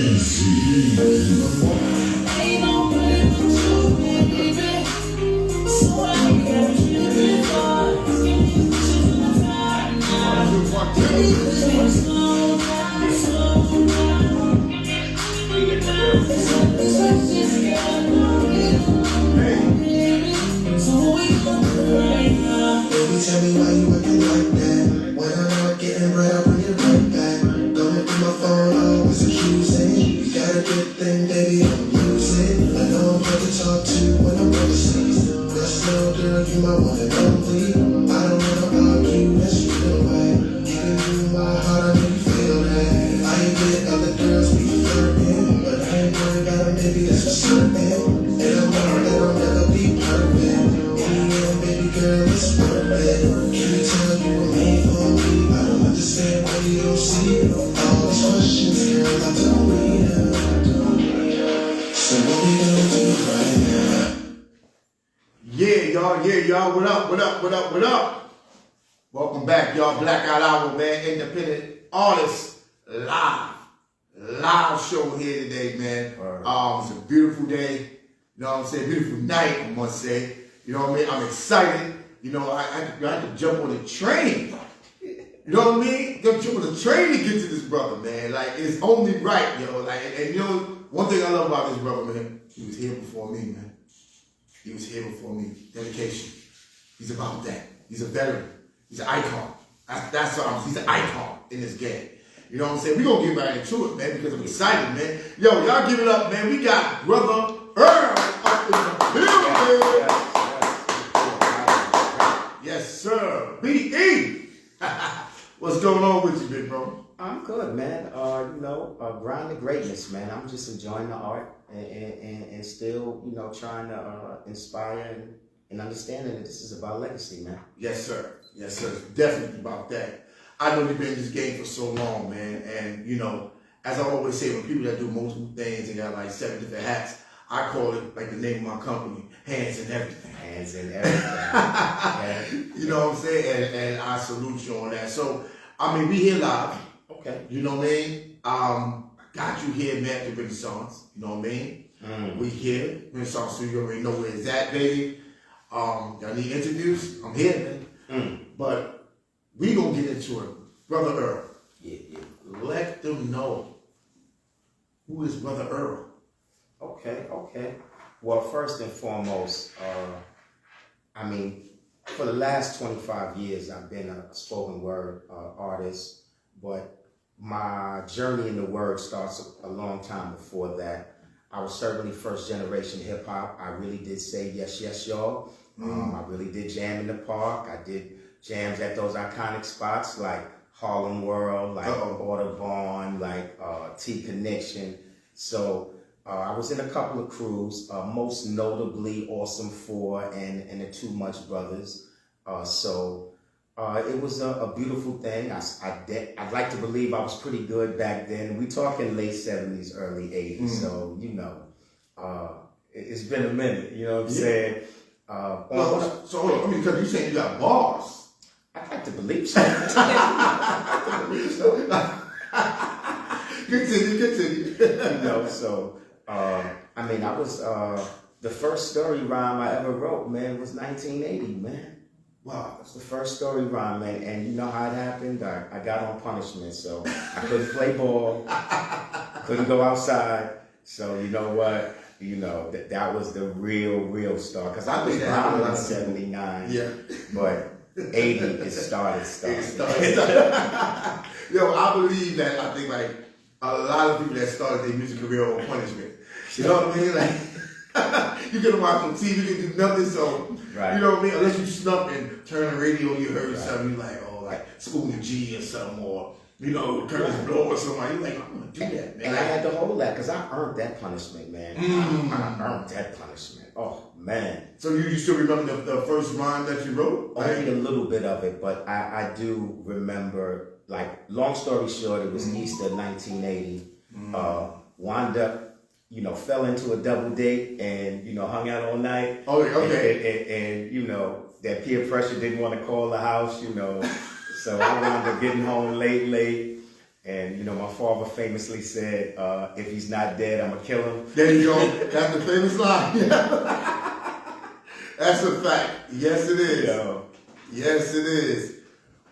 Tell me why you acting like that. When I'm not getting right, I'll bring it right back. Going through my phone, always accusing. You got a good thing, baby, don't use it. I know I'm hard to talk to when I'm overseas. That's no girl, you my one and only. I don't wanna argue, let's get away. Giving you my heart, I know you feel that. I ain't get other girls be flirting, but I ain't worried about them, baby, that's for certain. And I know that I'll never be perfect. In the end, baby girl, it's worth it. Can you tell you were made for me? I don't understand why you don't see all these questions, girl, I don't need them. So what we gonna do right now? Yeah, y'all, what up? Welcome back, y'all. Blackout Hour, man. Independent artists live show here today, man. It's a beautiful day. You know what I'm saying? Beautiful night, I must say. You know what I mean? I'm excited. You know, I had to jump on the train. You know what I mean? Jump on the train to get to this brother, man. Like, it's only right, yo. Like, and you know, one thing I love about this brother, man, he was here before me, man. He was here before me. Dedication. He's about that. He's a veteran. He's an icon. That's what he's an icon in this game. You know what I'm saying? We're going to get right into it, man, because I'm excited, man. Yo, y'all give it up, man. We got brother Earl up in the building. Yes, sir. B.E. What's going on with you, big bro? I'm good, man. Grind the greatness, man. I'm just enjoying the art and still, trying to inspire and understanding that this is about legacy, man. Yes, sir. Yes, sir. It's definitely about that. I know you've been in this game for so long, man. And, as I always say, when people that do multiple things and got like 7 different hats, I call it, like the name of my company, Hands in Everything. Hands in everything. You know what I'm saying? And I salute you on that. So, we here live. Okay. You know what I mean? Got you here, man, at the Renaissance. You know what I mean? We here. Renaissance Studio, you already know where it's at, baby. Y'all need interviews? I'm here, man. But we gonna get into it. Brother Earl. Yeah. Let them know who is Brother Earl. Okay. Well, first and foremost, for the last 25 years, I've been a spoken word artist, but my journey in the word starts a long time before that. I was certainly first generation hip hop. I really did say yes, y'all. I really did jam in the park. I did jams at those iconic spots like Harlem World, like Audubon, like T Connection. So I was in a couple of crews, most notably Awesome 4 and the Too Much Brothers. It was a beautiful thing. I'd like to believe I was pretty good back then. We talking late 70s, early 80s. So, it's been a minute, you know what I'm saying? So hold on, because you saying you got bars. I'd like to believe so. Continue. I was, the first story rhyme I ever wrote, man, was 1980, man. Wow, that's the first story rhyme, man. And you know how it happened? I got on punishment, so I couldn't play ball, couldn't go outside. So you know what? That was the real start. Because I was rhyming in 79, but 80 it started. Yo, I believe that. I think like a lot of people that started their music career on punishment. You know what I mean? Like you can watch on TV, you can do nothing. So right. You know what I mean? Unless you snuck and turn the radio, you heard something. You like School of G or something, or Curtis Blow or somebody. You're like, I'm gonna do that, man. And I had to hold that because I earned that punishment, man. I earned that punishment. Oh man. So you still remember the first rhyme that you wrote? Only a little bit of it, but I do remember. Like, long story short, it was Easter 1980. Wound up, fell into a double date and, hung out all night. Oh, okay. And that peer pressure didn't want to call the house, so I wound up getting home late. And you know, my father famously said, "If he's not dead, I'm gonna kill him." There you go. That's the famous line. That's a fact. Yes, it is. Yo. Yes, it is.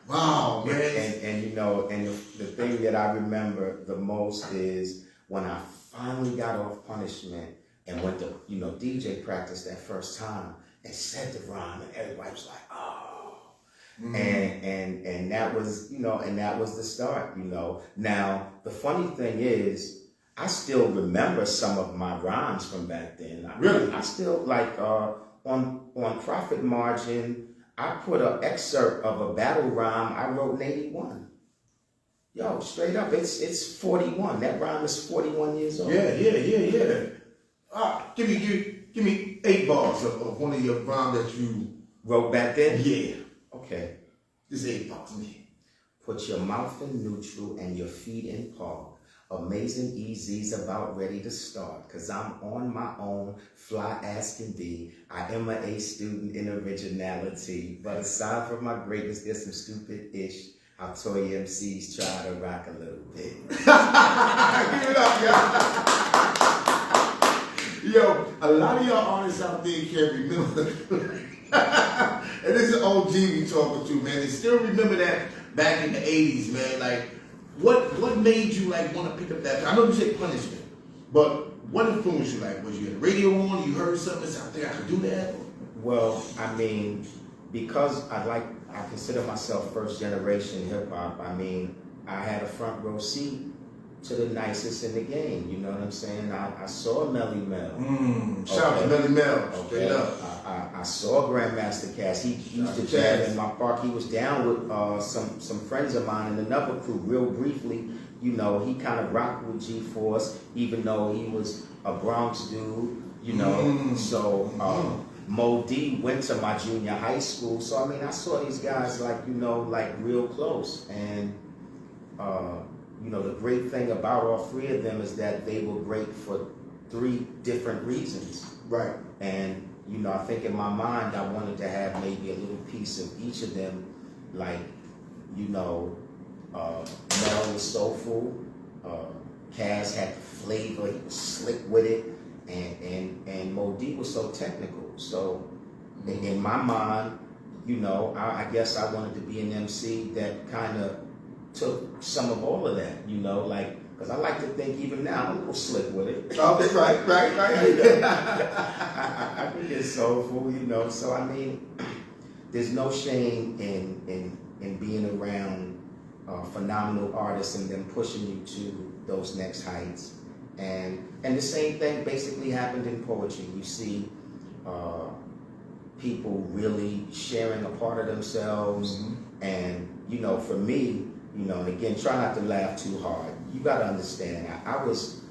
Wow, man. And you know, and the thing that I remember the most is when I finally got off punishment and went to, you know, DJ practice that first time and said the rhyme, and everybody was like, "Oh," and that was, you know, and that was the start, you know. Now the funny thing is, I still remember some of my rhymes from back then. Really? I still like on Profit Margin. I put an excerpt of a battle rhyme I wrote in '81. Yo, straight up, it's 41. That rhyme is 41 years old. Yeah. Give me 8 bars of one of your rhymes that you Wrote back then? Yeah. Okay. Just 8 bars, man. Put your mouth in neutral and your feet in park. Amazing Easy's about ready to start, cause I'm on my own, fly as can be. I am an A student in originality, but aside from my greatness, there's some stupid-ish. How toy MCs try to rock a little bit. Give it up, y'all. Yo, a lot of y'all artists out there can't remember. And this is OG we talking to, man. They still remember that back in the 80s, man. Like, what made you like want to pick up that? I know you say punishment, but what influenced you? Like, was you at the radio on? You heard something and said, I think I could do that? Well, I mean, because I consider myself first generation hip hop. I mean, I had a front row seat to the nicest in the game. You know what I'm saying? I saw Melly Mel. Shout out to Melly Mel. Straight up. I saw Grandmaster Cass. He used to jam in my park. He was down with some friends of mine in another crew. Real briefly, you know, he kind of rocked with G-Force, even though he was a Bronx dude. You know, so. Mo D went to my junior high school, so I mean, I saw these guys like, you know, like real close. And you know, the great thing about all 3 of them is that they were great for 3 different reasons. Right. And you know, I think in my mind, I wanted to have maybe a little piece of each of them. Like, you know, Mel was soulful, Cass had the flavor, he was slick with it, and Mo D was so technical. So in my mind, you know, I guess I wanted to be an MC that kind of took some of all of that, you know, like, because I like to think even now I'm a little slick with it. Oh, that's right. I can get soulful, you know. So I mean, there's no shame in being around phenomenal artists and them pushing you to those next heights. And the same thing basically happened in poetry. You see people really sharing a part of themselves. And, you know, for me, you know, and again, try not to laugh too hard. You got to understand, I was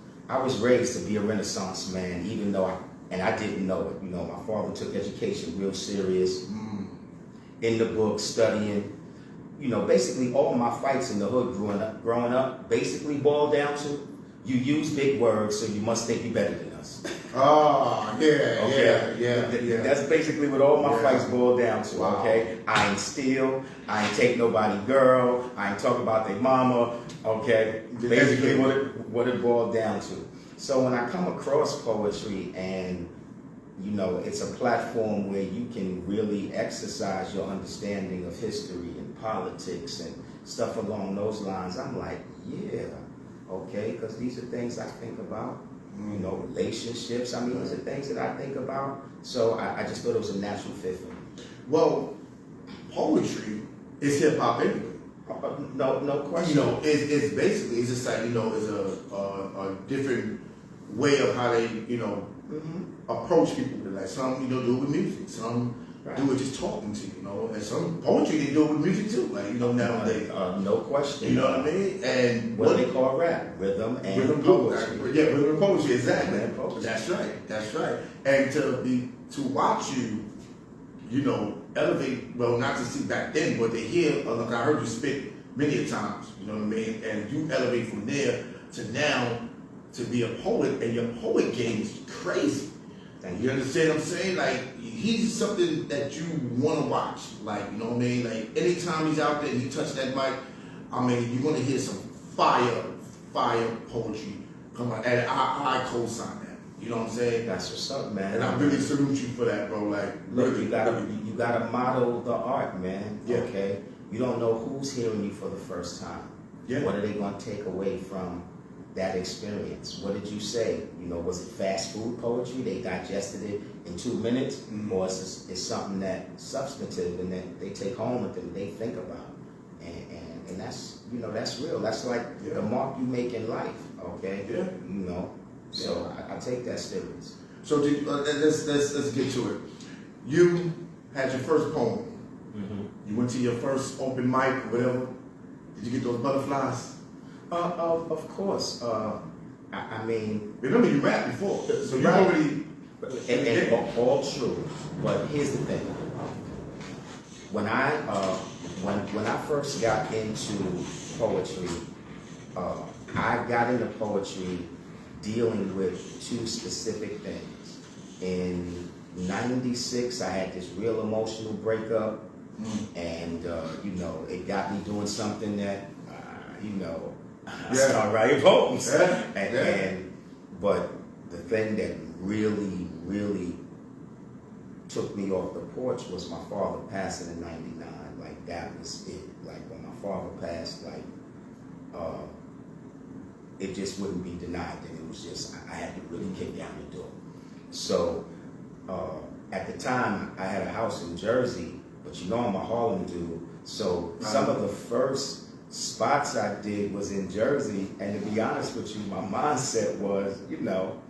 raised to be a Renaissance man, even though I didn't know it. You know, my father took education real serious, in the book, studying. You know, basically all my fights in the hood growing up basically boiled down to, you use big words, so you must think you're better than us. Oh, yeah. That's basically what all my fights boil down to, Wow. okay? I ain't steal, I ain't take nobody girl, I ain't talk about their mama, okay? Basically what it boiled down to. So when I come across poetry and, you know, it's a platform where you can really exercise your understanding of history and politics and stuff along those lines, I'm like, yeah, okay, because these are things I think about. You know, relationships. I mean, these are things that I think about. So I just thought it was a natural fit for me. Well, poetry is hip hop anyway. No question. You know, it's basically, it's just like, you know, it's a different way of how they, you know, approach people. Like some, you know, do it with music. Some do it just talking to you, you know. And some poetry, they do it with music too. Like, you know, nowadays. No question. You know what I mean? And what they call rap, rhythm and poetry. Yeah, rhythm and poetry, exactly. And poetry. That's right. And to watch you, you know, elevate, well, not to see back then, but to hear, like I heard you spit many a times, you know what I mean? And you elevate from there to now to be a poet, and your poet game is crazy. Thank You understand what I'm saying? Like, he's something that you want to watch. Like, you know what I mean? Like, anytime he's out there and he touches that mic, I mean, you're going to hear some fire poetry. Come on, and I co-sign that. You know what I'm saying? That's what's up, man. And I really salute you for that, bro. Like, Look, really, you gotta model the art, man. Yeah. Okay. You don't know who's hearing you for the first time. Yeah. What are they gonna take away from that experience? What did you say? You know, was it fast food poetry? They digested it in 2 minutes, or it's something that's substantive and that they take home with them, they think about, and that's, you know, that's real. That's like the mark you make in life. Okay. Yeah. You know. So I take that serious. So let's get to it. You had your first poem. You went to your first open mic or whatever. Did you get those butterflies? Of course. I mean, remember you rapped before, so you right. already. And all true. But here's the thing. When I first got into poetry, I got into poetry dealing with two specific things. In '96, I had this real emotional breakup, and you know, it got me doing something that you know, I started writing poems. But the thing that really took me off the porch was my father passing in '99. Like, that was it. Like, when my father passed, like, it just wouldn't be denied. And it was just, I had to really kick down the door. So at the time, I had a house in Jersey, but you know I'm a Harlem dude. So some of the first spots I did was in Jersey, and to be honest with you, my mindset was, you know,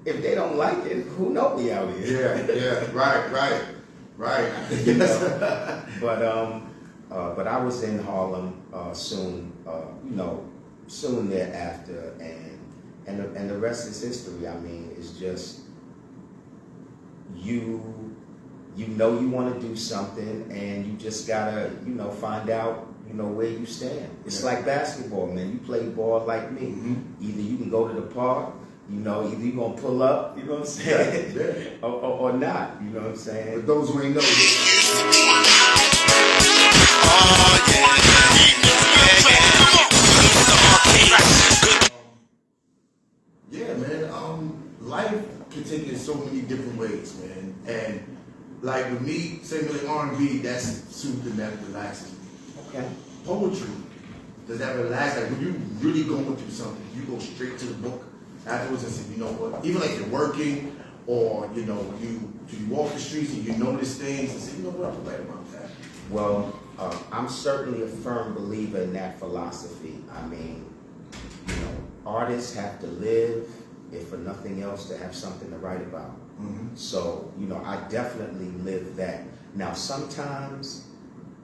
if they don't like it, who know me out here? Right. You know? But I was in Harlem soon, you know, soon thereafter, and the rest is history. I mean, it's just you know you want to do something, and you just gotta, you know, find out, you know, where you stand. It's like basketball, man. You play ball like me. Either you can go to the park, you know, either you're gonna pull up, you know what I'm saying, or not, you know what I'm saying. For those who ain't know, yeah, man. Life can take you in so many different ways, man. And like with me, singing R&B, that's soothing, that relaxes me. Okay. Poetry, does that relax? Like when you really going through something, you go straight to the book afterwards and say, you know what? Even like you're working, or you know, you walk the streets and you notice things and say, you know what? I'm right about that. Well, I'm certainly a firm believer in that philosophy. I mean, you know, artists have to live, if for nothing else, to have something to write about. So, you know, I definitely live that. Now, sometimes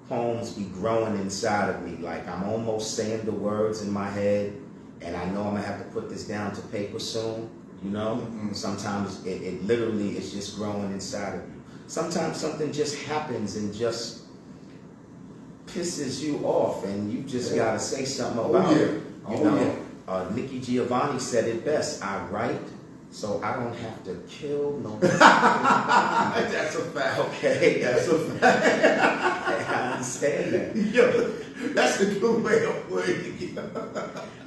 poems be growing inside of me. Like, I'm almost saying the words in my head, and I know I'm gonna have to put this down to paper soon, you know? Sometimes it literally is just growing inside of you. Sometimes something just happens and just pisses you off, and you just gotta say something about it. You know, Nikki Giovanni said it best. I write so I don't have to kill nobody. That's a fact. Okay, that's a fact. I understand that. Yo, that's a good way of putting it.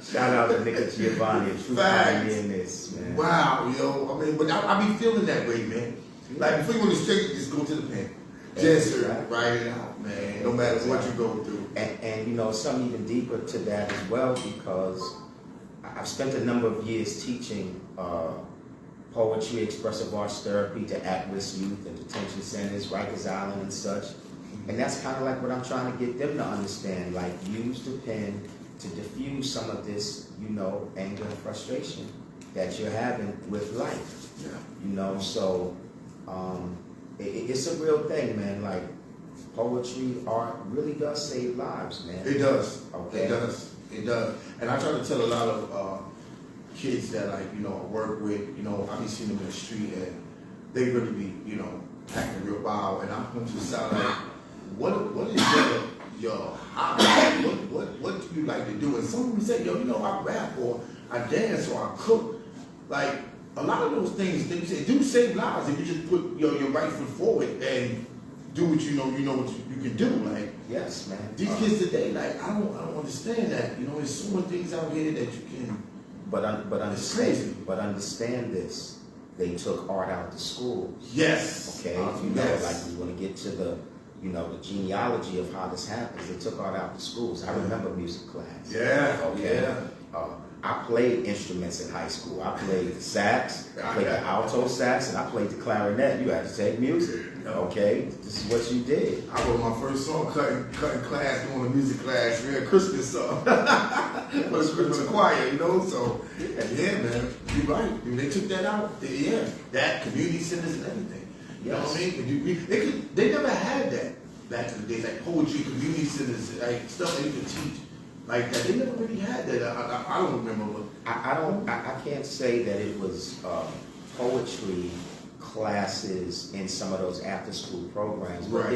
Shout out to Nikki Giovanni, a true pioneer in this, man. Wow, yo. I mean, but I be feeling that way, man. Like before you go to the street, just go to the pen. Just write it out, man. No matter what you go through. And you know, something even deeper to that as well, because I've spent a number of years teaching poetry, expressive arts therapy to at-risk youth and detention centers, Rikers Island and such. And that's kind of like what I'm trying to get them to understand, like use the pen to diffuse some of this, you know, anger and frustration that you're having with life. Yeah. You know, so it's a real thing, man. Like, poetry, art really does save lives, man. It does. Okay. It does. And I try to tell a lot of kids that, like, you know, I work with, you know, I be seeing them in the street and they really be, you know, acting real wild. And I'm going to the side like, what is your hobby? What do you like to do? And some of them say, yo, you know, I rap or I dance or I cook. Like, a lot of those things, they do save lives if you just put your right foot forward and do what you know what you can do. Like, Yes, man. these kids today, like, I don't understand that. You know, there's so many things out here that you can. But It's crazy. understand this. They took art out to school. Yes. Okay, yes. like we want to get to the genealogy of how this happens. They took art out to schools. I remember music class. Yeah. Okay. Yeah. I played instruments in high school. I played the sax, I played the alto sax, and I played the clarinet. You had to take music. Okay, this is what you did. I wrote my first song cutting class, doing a music class, a Christmas song. For the Christmas choir, you know. So yeah, man, you're right. When they took that out, that community centers and everything. You know what I mean? They never had that back in the days, like poetry, community centers, like stuff that you could teach. Like that, they never really had that. I don't remember. I can't say that it was poetry classes in some of those after-school programs, but Right.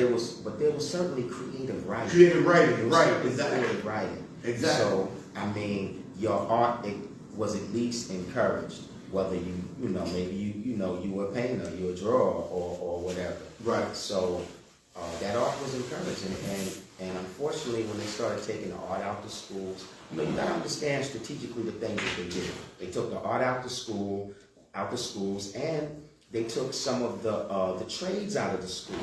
there was certainly creative writing. Creative writing, There was right? certainly Exactly. creative writing. Exactly. So I mean, your art was at least encouraged, whether maybe you were a painter, you were a drawer, or whatever. Right. So that art was encouraged, and unfortunately, when they started taking the art out to schools, you gotta understand strategically the things that they did. They took the art out to schools, and they took some of the trades out of the school.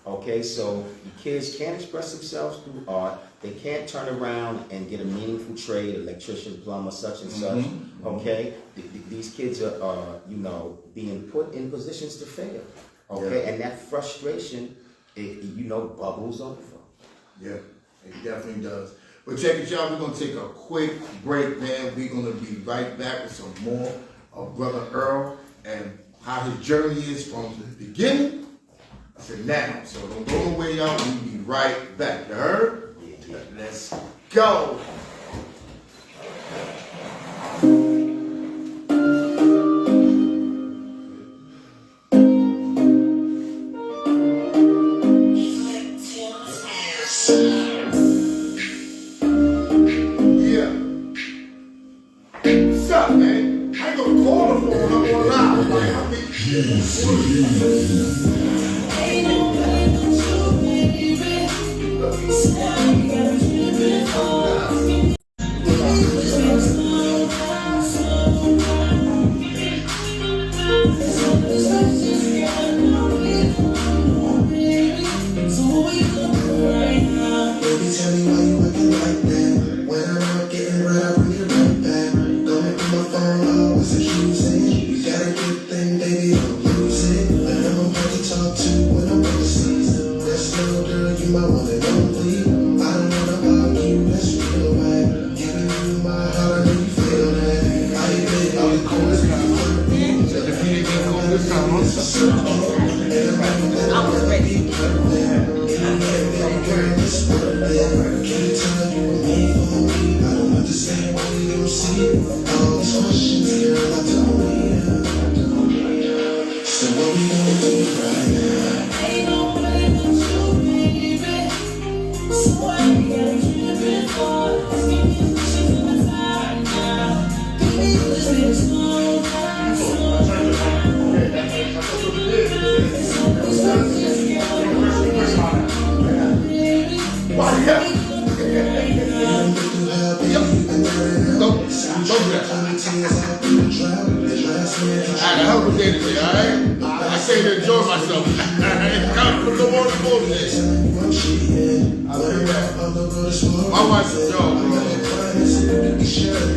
Okay, so the kids can't express themselves through art. They can't turn around and get a meaningful trade, electrician, plumber, such and such. Okay, these kids are being put in positions to fail. Okay, and that frustration, bubbles over. Yeah, it definitely does. But check it, y'all. We're gonna take a quick break, man. We're gonna be right back with some more of Brother Earl and how his journey is from the beginning to now. So don't go away, y'all. We'll be right back. You heard? Yeah. Let's go. Yeah. What's up, man? I ain't gonna call the phone. I'm on live. Like, I mean, Baby, tell me why you acting like that. When I'm not getting right, I bring it right back. Going through my phone, always accusing. You got a good thing, baby, don't lose it. I know I'm hard to talk to when I'm overseas. That's no girl, you my one and only. I don't wanna argue, that's real, right? Giving you my heart, I know you feel that. I admit all the chords got flirting. If you ain't gonna this time, it's a circle. And I know that I'll never be perfect. Girl, it's worth it. Can you tell you were made for me? I don't understand why you don't see it. All these questions, girl, I don't need them. So what we gonna do right now? Ain't no way but you, baby. So I gotta keep it for. Asking you questions in my time now. Baby, this is slow down, slow down. why you have? Don't do that. I had a hell of a day today, alright? I say to enjoy myself. Come from the water bullshit. I'll do that. My wife's a dog, bro.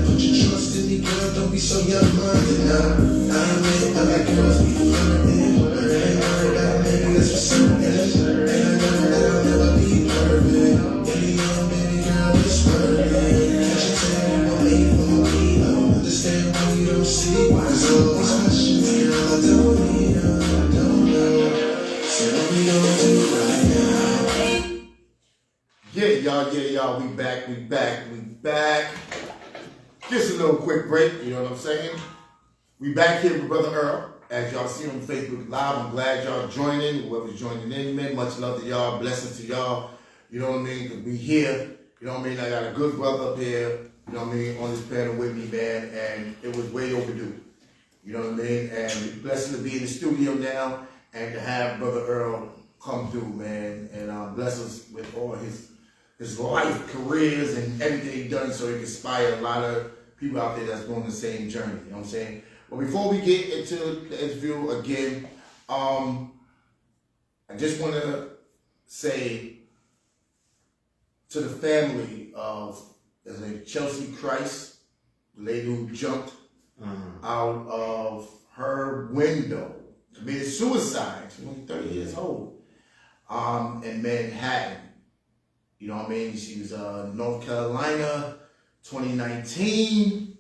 Put your trust in me, girl. Don't be so young-minded now. I admit I like girls be flirting, but I ain't worried about maybe that's for certain. And I know that I'll never be perfect. Baby, young baby girl, it's worth it. Can't you tell me what made for me? I don't understand why you don't see. Cause all these questions, girl, I don't need them. I don't know. So what we gonna do right now? Yeah, y'all, we back. Just a little quick break, you know what I'm saying? We back here with Brother Earl. As y'all see on Facebook Live, I'm glad y'all joining. Whoever's joining in, man, much love to y'all, blessings to y'all. You know what I mean? Because we here, you know what I mean? I got a good brother up here, you know what I mean, on this panel with me, man, and it was way overdue. You know what I mean? And it's a blessing to be in the studio now and to have Brother Earl come through, man, and bless us with all his life, careers, and everything he done, so he can inspire a lot of people out there that's going the same journey. You know what I'm saying? But before we get into the interview again, I just want to say to the family of Chelsea Christ, the lady who jumped out of her window, committed suicide. She was 30 years old, in Manhattan. You know what I mean? She was North Carolina, 2019.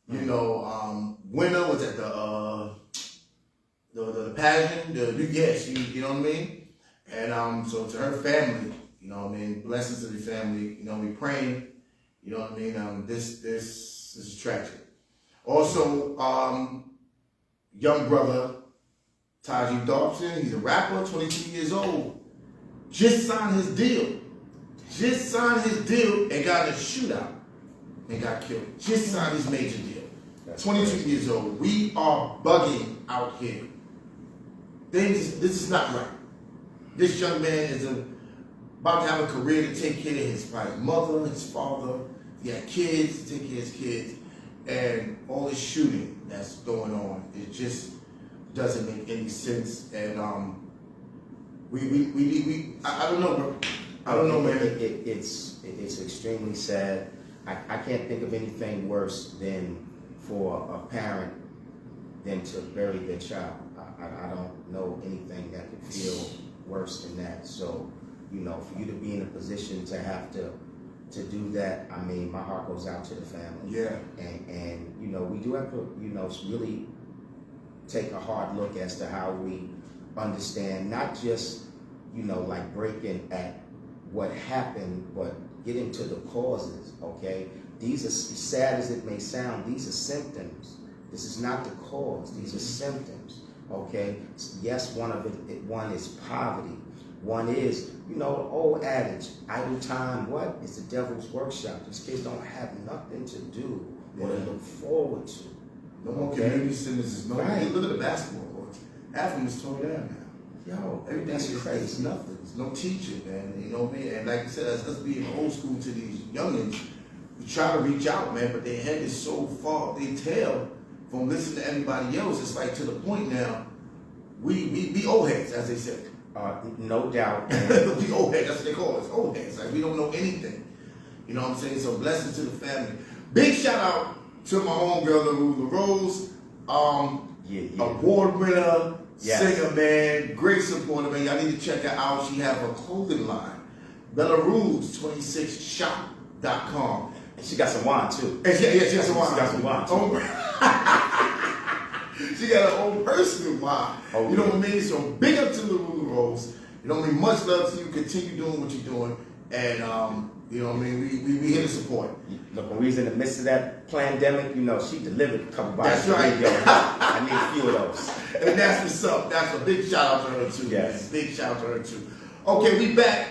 You know, winner was at the pageant. You know what I mean? And so to her family, you know what I mean, blessings to the family. You know, we praying. You know what I mean? This is tragic. Also, young brother Taji Dobson, he's a rapper, 22 years old, just signed his deal. And got in a shootout and got killed. Just signed his major deal. That's 22 crazy. Years old. We are bugging out here. This is not right. This young man is about to have a career to take care of his mother, his father. He had kids, to take care of his kids. And all this shooting that's going on, it just doesn't make any sense. And I don't know, bro. I don't know, man. It's extremely sad. I can't think of anything worse than for a parent than to bury their child. I don't know anything that could feel worse than that. So, you know, for you to be in a position to have to do that, I mean, my heart goes out to the family. Yeah. And you know, we do have to, you know, really take a hard look as to how we understand, not just, you know, like breaking at what happened, but getting to the causes, okay? These are, as sad as it may sound, these are symptoms. This is not the cause, these are symptoms, okay? Yes, one is poverty. One is, you know, the old adage, idle time, what? It's the devil's workshop. These kids don't have nothing to do or to look forward to. No more community centers. No, right. Look at the basketball courts. Half of them is torn down now. Yo, everything's crazy. It's nothing. There's no teaching, man. You know what I mean? And like I said, us being old school to these youngins, we try to reach out, man, but their head is so far, they tell from listening to everybody else. It's like to the point now, we old heads, as they say. No doubt. We old heads, that's what they call us, old heads. Like we don't know anything. You know what I'm saying? So blessings to the family. Big shout out to my homegirl, LaRue LaRose, award winner, singer, man, great supporter, man. Y'all need to check her out. She have a clothing line, Belarus26shop.com. And she got some wine too. And she got some wine. She got some wine too. She got her own personal wine. You know what I mean? So big up to LaRue LaRose. You know what I mean? Much love to you. Continue doing what you're doing. And you know what I mean? We here to support. Look, when we was in the midst of that pandemic, you know, she delivered a couple bottles. That's right. I need a few of those. And that's what's up. That's a big shout out to her too. Yes. Man. Big shout out to her too. Okay, we back.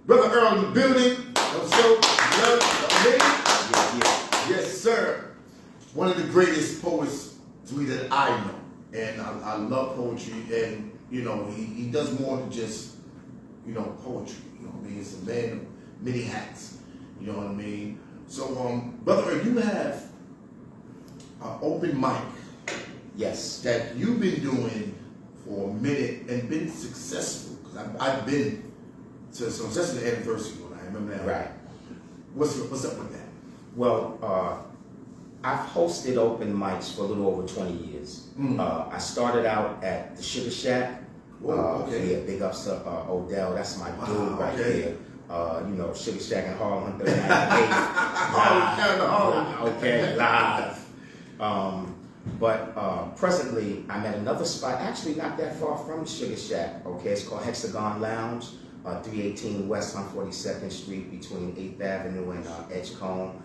Brother Earl in the building. So, yes, sir. One of the greatest poets to me that I know. And I love poetry. And, you know, he does more than just, you know, poetry. You know what I mean? It's a man of many hats. You know what I mean? So, Brother Earl, you have an open mic. Yes. That you've been doing for a minute and been successful. Because I've been to some such an anniversary one. I remember that. Right. What's up with that? Well, I've hosted open mics for a little over 20 years. I started out at the Sugar Shack. Whoa, okay. Yeah, big ups to Odell. That's my dude right there. You know, Sugar Shack in Harlem, 138. Okay, live. But presently, I'm at another spot, actually not that far from Sugar Shack. Okay, it's called Hexagon Lounge, 318 West 142nd Street between 8th Avenue and Edgecombe.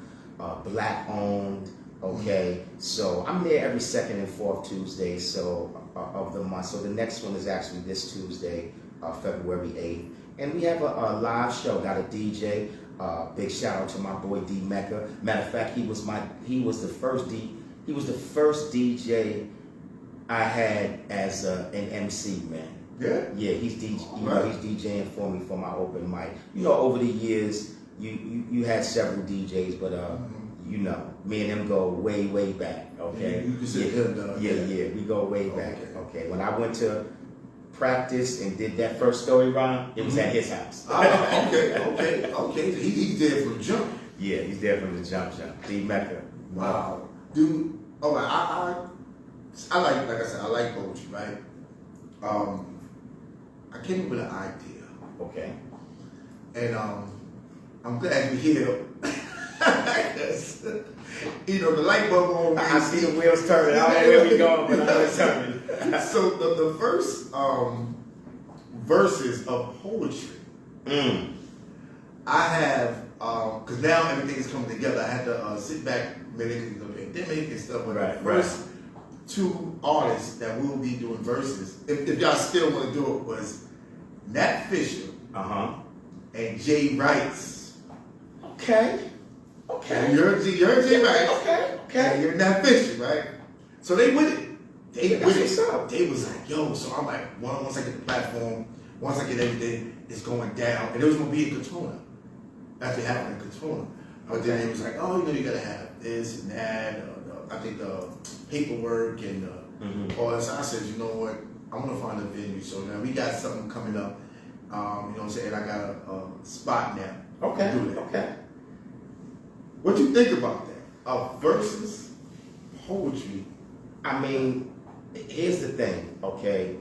Black owned. Okay, so I'm there every second and fourth Tuesday of the month. So the next one is actually this Tuesday, February 8th. And we have a live show, got a DJ. Big shout out to my boy D Mecca. Matter of fact, he was the first DJ I had as an MC, man. Yeah. Yeah, he's he's DJing for me for my open mic. You know, over the years, you had several DJs, but you know, me and them go way back. Okay. You consider him, yeah, we go way back. Okay. When I went to practice and did that first story rhyme, it was at his house. Okay. So he's there from the jump. Yeah, he's there from the jump. D Mecca. Wow. Dude, all right, I like I said, I like poetry, right? I came up with an idea. Okay. And I'm glad you're here. You know, the light bulb on. I see the wheels turning. I don't know where we going, but I'm turning. So the first verses of poetry, I have, because now everything is coming together. I had to sit back, maybe the pandemic and stuff. But the first two artists that will be doing verses, if y'all still want to do it, was Nat Fisher and Jay Wrights. Okay. And you're Jay Wrights. Okay. And you're Nat Fisher, right? So they with it. They was like, yo, so I'm like, once I get the platform, once I get everything, it's going down. And it was gonna be in Katona. After happening in Katona. But then it was like, oh, you know, you gotta have this and that, I think the paperwork and all that. So I said, you know what, I wanna find a venue. So now we got something coming up. You know what I'm saying? I got a spot now. Okay. To do that. Okay. What you think about that? Versus poetry. I mean, here's the thing, okay?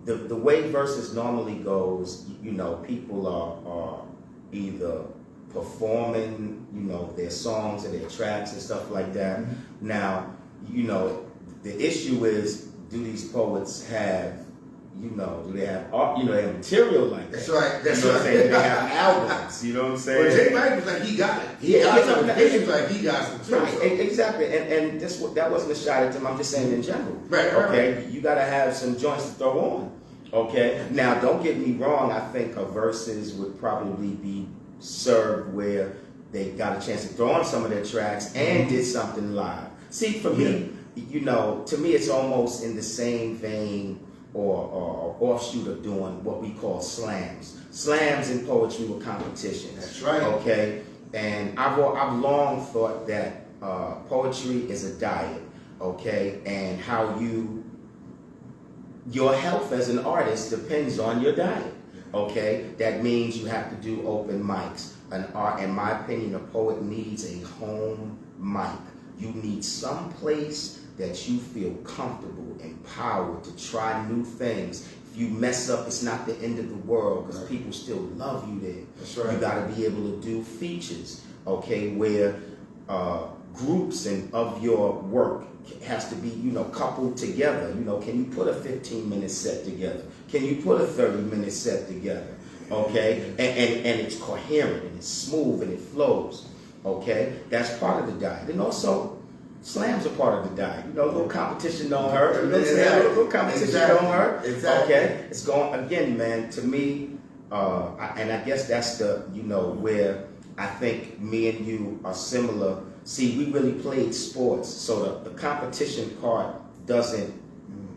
The way verses normally goes, you know, people are either performing, you know, their songs and their tracks and stuff like that. Now, you know, the issue is, do these poets have, you know, do they have art, you know, they have material like that? That's right. That's you know what I'm right. saying? They have albums, you know what I'm saying? Well, Jay Wright was like, he got it. He got some. It's like he got some too. Right, exactly. And that wasn't a shot at them. I'm just saying in general. Right. Okay, you got to have some joints to throw on. Okay. Now, don't get me wrong. I think a verses would probably be served where they got a chance to throw on some of their tracks and did something live. See, for me, you know, to me, it's almost in the same vein or offshoot of doing what we call slams. Slams in poetry were competitions. That's right. Okay. And I've long thought that poetry is a diet, okay, and how your health as an artist depends on your diet, okay. That means you have to do open mics. In my opinion, a poet needs a home mic. You need some place that you feel comfortable, empowered to try new things. If you mess up, it's not the end of the world because people still love you there. That's right. You got to be able to do features, okay, where groups of your work has to be, you know, coupled together. You know, can you put a 15-minute set together? Can you put a 30-minute set together? Okay, and it's coherent and it's smooth and it flows. Okay, that's part of the diet, and also slams are part of the diet. You know, a little competition don't hurt. You know what I'm saying? A little competition don't hurt. Exactly. Okay, it's going again, man. To me, and I guess that's the, you know, where I think me and you are similar. See, we really played sports, so the competition part doesn't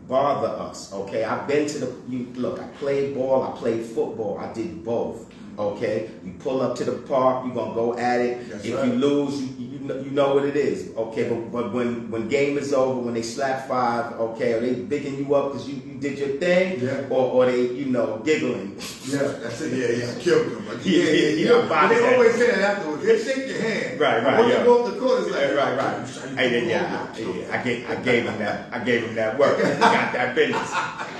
bother us. Okay, I've been to look. I played ball. I played football. I did both. Okay, you pull up to the park, you're gonna go at it. That's if right. you lose, you know what it is. Okay, but when game is over, when they slap five, okay, are they bigging you up because you did your thing, or they, you know, giggling? Yeah, that's it. Yeah, killed them. Like, Yeah. They always say that afterwards. They shake your hand. Right. When you go off the court, it's like, right. I gave him that. I gave him that work. Got that business.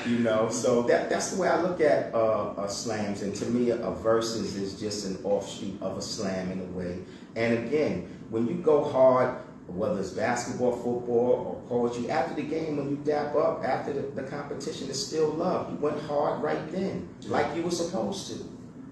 You know, so that's the way I look at slams. And to me, a verses is just an offshoot of a slam in a way. And again, when you go hard, whether it's basketball, football, or poetry, after the game, when you dap up, after the competition, is still love. You went hard right then, like you were supposed to.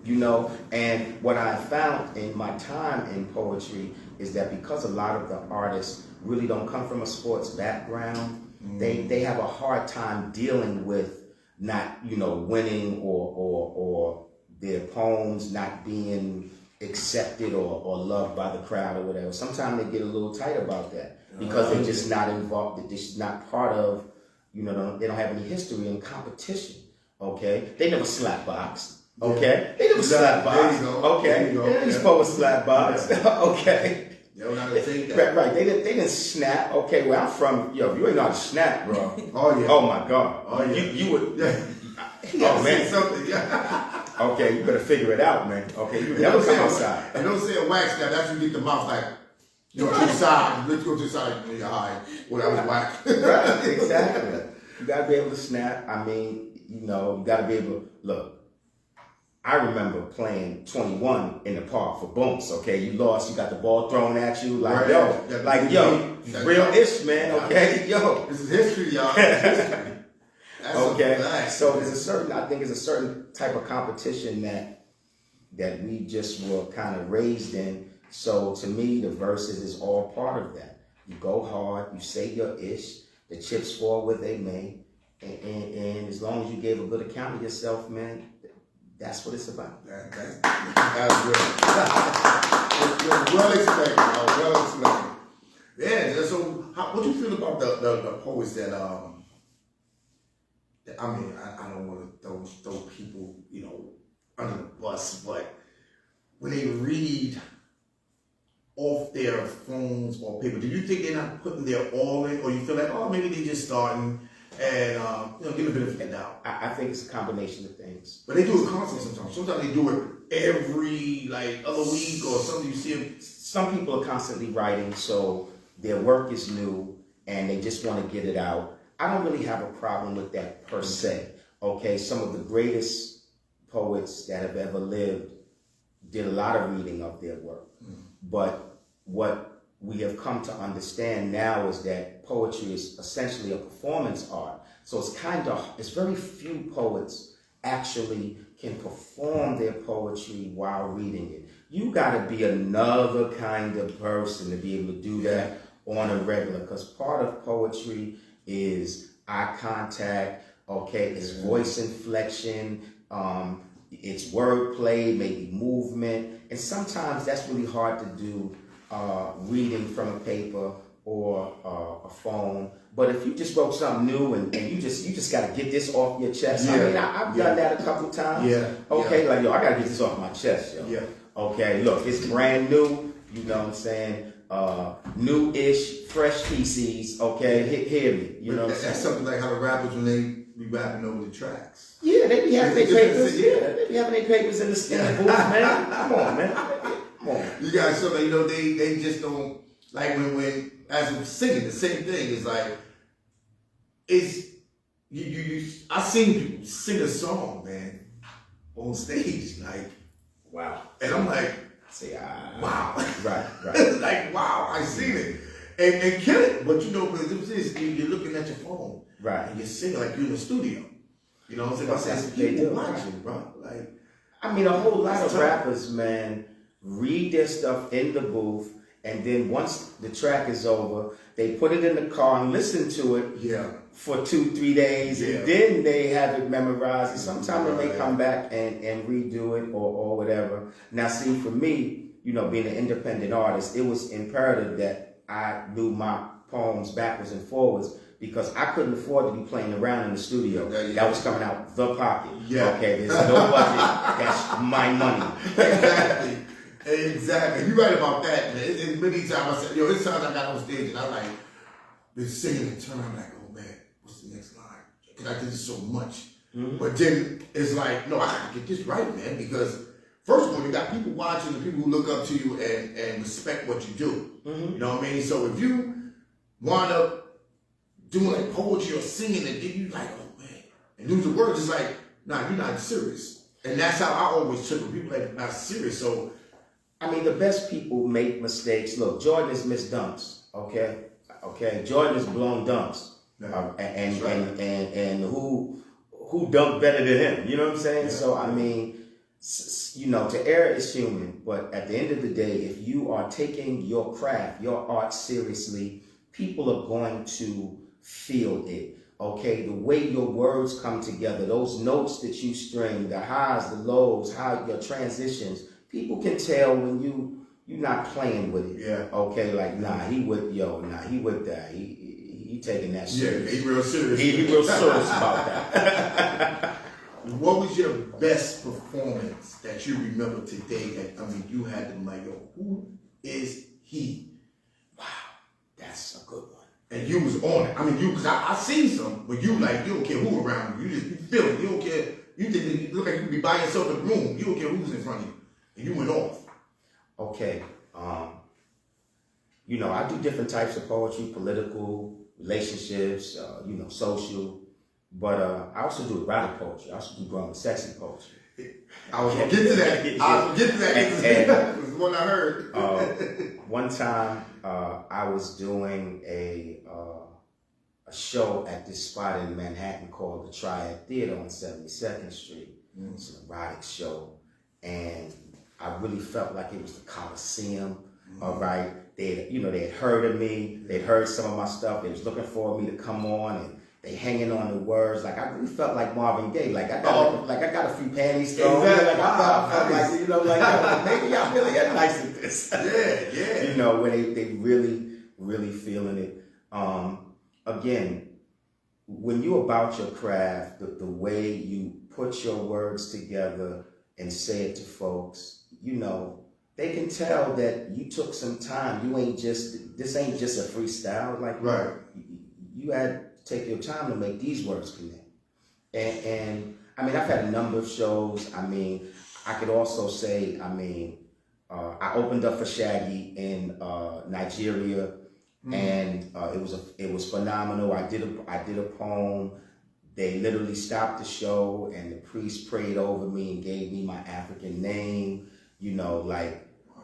You know, and what I found in my time in poetry is that because a lot of the artists really don't come from a sports background, they have a hard time dealing with not, you know, winning or their poems not being accepted or loved by the crowd or whatever. Sometimes they get a little tight about that because they're just not involved, they're just not part of, you know, they don't have any history in competition. Okay, they never slap boxed. Okay, they never Exactly. slap boxed. There you go. Okay, There you go. they didn't Yeah. supposed to slap box. Okay. Yo, not to take that. Right. They didn't snap. Okay, where I'm from, yo, if you ain't know how to snap, bro. Oh yeah. Oh my God. Oh, yeah. You would. Yeah. Oh man. Something. Yeah. Okay, you better figure it out, man. Okay, you You never don't come say outside. You don't say a wax snap. That's when you get the mouth like, you know, to the side. Let's go to the side. You're high. Well, that was whack. Right, exactly. You gotta be able to snap. I mean, you know, you gotta be able to look. I remember playing 21 in the park for bumps, okay? You lost, you got the ball thrown at you, like, Right. yo, like, yo, real-ish, man, okay? Yo. This is history, y'all. This is history. That's Okay, a fact. so there's I think there's a certain type of competition that we just were kind of raised in. So to me, the verses is all part of that. You go hard, you say your ish, the chips fall where they may, and as long as you gave a good account of yourself, man, that's what it's about. That's good. Well explained, well explained. Yeah, so what do you feel about the poets that I mean, I don't want to throw people, you know, under the bus, but when they read off their phones or paper, do you think they're not putting their all in, or you feel like, oh, maybe they're just starting and you know, give a bit of a doubt? I think it's a combination of things. But they do it constantly sometimes. Sometimes they do it every other week or something. You see them. Some people are constantly writing, so their work is new and they just want to get it out. I don't really have a problem with that per se. Okay, some of the greatest poets that have ever lived did a lot of reading of their work. But what we have come to understand now is that poetry is essentially a performance art. So it's very few poets actually can perform their poetry while reading it. You gotta be another kind of person to be able to do that on a regular, because part of poetry is eye contact, okay, it's voice inflection, it's wordplay, maybe movement, and sometimes that's really hard to do reading from a paper or a phone. But if you just wrote something new and you just got to get this off your chest. I mean, I've done that a couple times. Okay, like, yo, I got to get this off my chest, yo. Okay, look, it's brand new, you know what I'm saying? New-ish, fresh PCs, okay, hear me, you know what I'm saying? That's something like how the rappers, when they be rapping over the tracks. Yeah, they be having their Just- papers. yeah. Yeah, they be having their papers in the booth, man. Come on, man. Come on. You guys, so you know, they just don't, like when as I'm singing, the same thing is like, it's you I seen people sing a song, man, on stage, like, Wow. and I'm like, Say, wow, right. like, wow, I seen it and kill it. But you know, because it was this, you're looking at your phone, Right. and you're singing like you're in the studio. You know what I'm saying? That's I said, what they people do. watching, bro. Like, I mean, a whole lot That's of tough. rappers, man, read their stuff in the booth, and then once the track is over, they put it in the car and listen to it yeah, for 2-3 days, Yeah. and then they have it memorized. And sometimes they may Right. come back and redo it or whatever. Now, see, for me, you know, being an independent artist, it was imperative that I knew my poems backwards and forwards, because I couldn't afford to be playing around in the studio. Yeah, yeah. That was coming out the pocket. Yeah. Okay, there's no budget. That's my money. exactly. Exactly. You're right about that, man. It's many times I said, yo, it's times I got on stage and I like been singing and turn around like, oh man, what's the next line? Because I did this so much. But then it's like, no, I gotta get this right, man, because first of all, you got people watching, the people who look up to you and respect what you do. You know what I mean? So if you wind up doing like poetry or singing and then you like, oh man, and lose the words, it's like, nah, you're not serious. And that's how I always took it. People like, not serious. So I mean, the best people make mistakes. Look, Jordan has missed dunks. Okay. Jordan has blown dunks. And That's right. and who dunked better than him? You know what I'm saying? Yeah. So I mean, you know, to err is human, but at the end of the day, if you are taking your craft, your art seriously, people are going to feel it. Okay, the way your words come together, those notes that you string, the highs, the lows, how your transitions, people can tell when you're not playing with it. Yeah. Okay, like he with that. He taking that yeah, serious. he real serious. He real serious about that. what was your best performance that you remember today? That you had them like, yo, who is he? Wow, that's a good one. And you was on it. Because I seen some, but you don't care who around you. You feel it. You don't care. You think that you look like you could be by yourself in the room. You don't care who's in front of you. And you went off. Okay. I do different types of poetry, political, relationships, social. But I also do erotic poetry. I also do grown and sexy poetry. I was going to get to that. I was going to get to that. That was one I heard. One time, I was doing a show at this spot in Manhattan called the Triad Theater on 72nd Street. It's an erotic show. And I really felt like it was the Coliseum. All right. They had heard of me. They'd heard some of my stuff. They was looking for me to come on, and they hanging on the words. Like I really felt like Marvin Gaye. Like I got a few panties thrown. Exactly. Like I felt like maybe y'all really are nice at this. Yeah. When they really, really feeling it. Again, when you about your craft, the way you put your words together and say it to folks, they can tell that you took some time. This ain't just a freestyle. Like, right. You had to take your time to make these words connect. And I've had a number of shows. I could also say, I opened up for Shaggy in Nigeria, and it was phenomenal. I did a poem. They literally stopped the show, and the priest prayed over me and gave me my African name.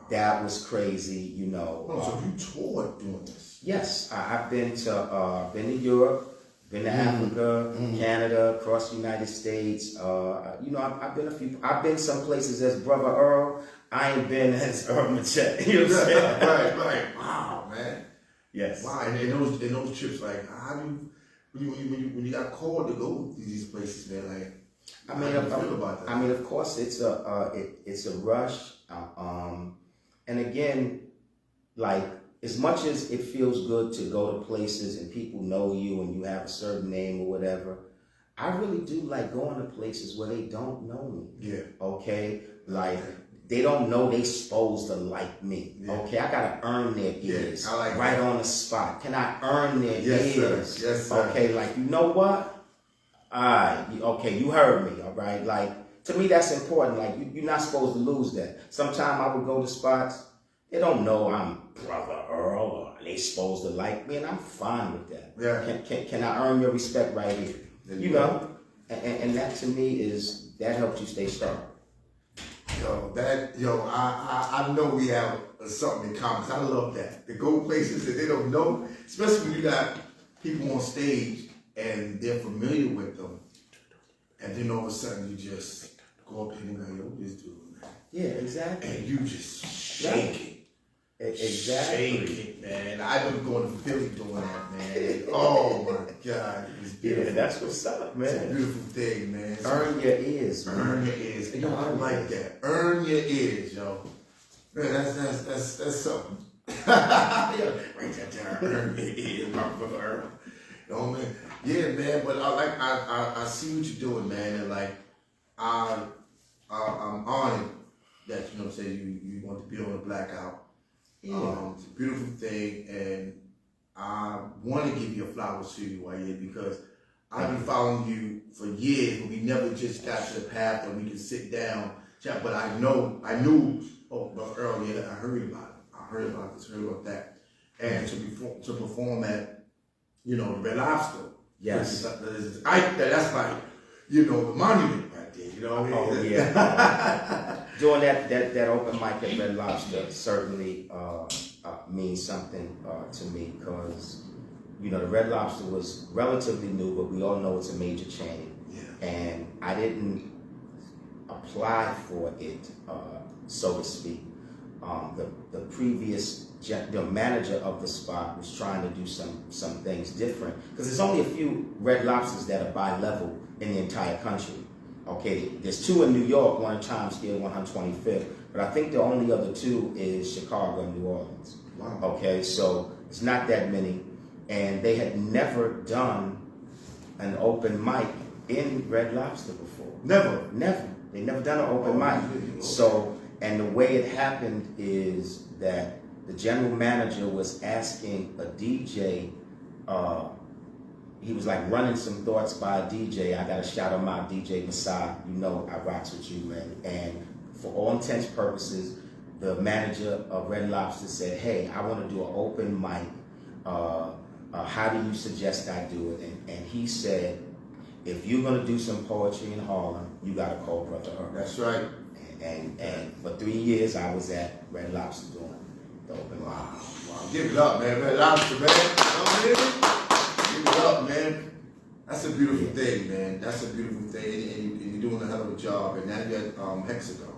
That was crazy. So you toured doing this? Yes, I've been to Europe, been to Africa, Canada, across the United States. I've been some places as Brother Earl. I ain't been as Earl Machette. You know what I'm saying? Right. Wow, man. Yes. Wow, and those trips, like, how do you when you got called to go to these places, man, like, how do you feel about that? Of course, it's a rush. And again, like, as much as it feels good to go to places and people know you and you have a certain name or whatever, I really do like going to places where they don't know me. Yeah. Okay? Like, they don't know they supposed to like me. Yeah. Okay? I gotta earn their ears. I like right that. on the spot. Can I earn their Yes, ears? sir. Yes, sir. Okay, like, you know what? Alright, okay, you heard me, all right? Like, to me, that's important. Like, you're not supposed to lose that. Sometimes I would go to spots, they don't know I'm Brother Earl, or they supposed to like me, and I'm fine with that. Yeah. Can I earn your respect right here? And that to me that helps you stay sharp. I know we have something in common. 'Cause I love that. To go places that they don't know, especially when you got people on stage and they're familiar with them, and then all of a sudden you just go up to them and go, yo, this dude, man. Yeah, exactly. And you just shake it. Exactly. Shake it, man. I remember going to Philly doing that, man. Oh my God, it was beautiful. Yeah, that's what's up, man. It's a beautiful thing, man. Earn your ears, man. Earn your ears. Yo, I like that. Earn your ears, yo. Man, that's something. Yeah, write that down. Earn your ears, my brother. Man. Yeah, man. But I see what you're doing, man, and like I'm honored that you want to be on the Blackout. Yeah. It's a beautiful thing, and I want to give your flowers to you, because I've been following you for years, but we never just got to the path that we can sit down, chat. But I knew, but Earl, yeah, I heard about it. I heard about this, heard about that. And to perform at, the Red Lobster. Yes. That's like, the monument right there, you know what I mean? Oh, yeah. Doing that open mic at Red Lobster certainly means something to me, because, the Red Lobster was relatively new, but we all know it's a major chain. Yeah. And I didn't apply for it, so to speak. The previous manager of the spot was trying to do some things different, because there's only a few Red Lobsters that are bi-level in the entire country. Okay, there's 2 in New York, one in Times Square, one on 25th, but I think the only other 2 is Chicago and New Orleans. Wow. Okay, so it's not that many, and they had never done an open mic in Red Lobster before. Never. Never. They never done an open mic. So, and the way it happened is that the general manager was asking a DJ, he was like running some thoughts by a DJ. I got to shout him out, DJ Masai. You know I rocks with you, man. And for all intents and purposes, the manager of Red Lobster said, hey, I want to do an open mic. How do you suggest I do it? And he said, if you're going to do some poetry in Harlem, you got to call Brother Earl. That's right. And for 3 years, I was at Red Lobster doing the open mic. Wow. Give it up, man. Red Lobster, man. You know what I mean? Give it up, man. That's a beautiful thing, man. That's a beautiful thing. And you're doing a hell of a job. And now you're at Hexagon.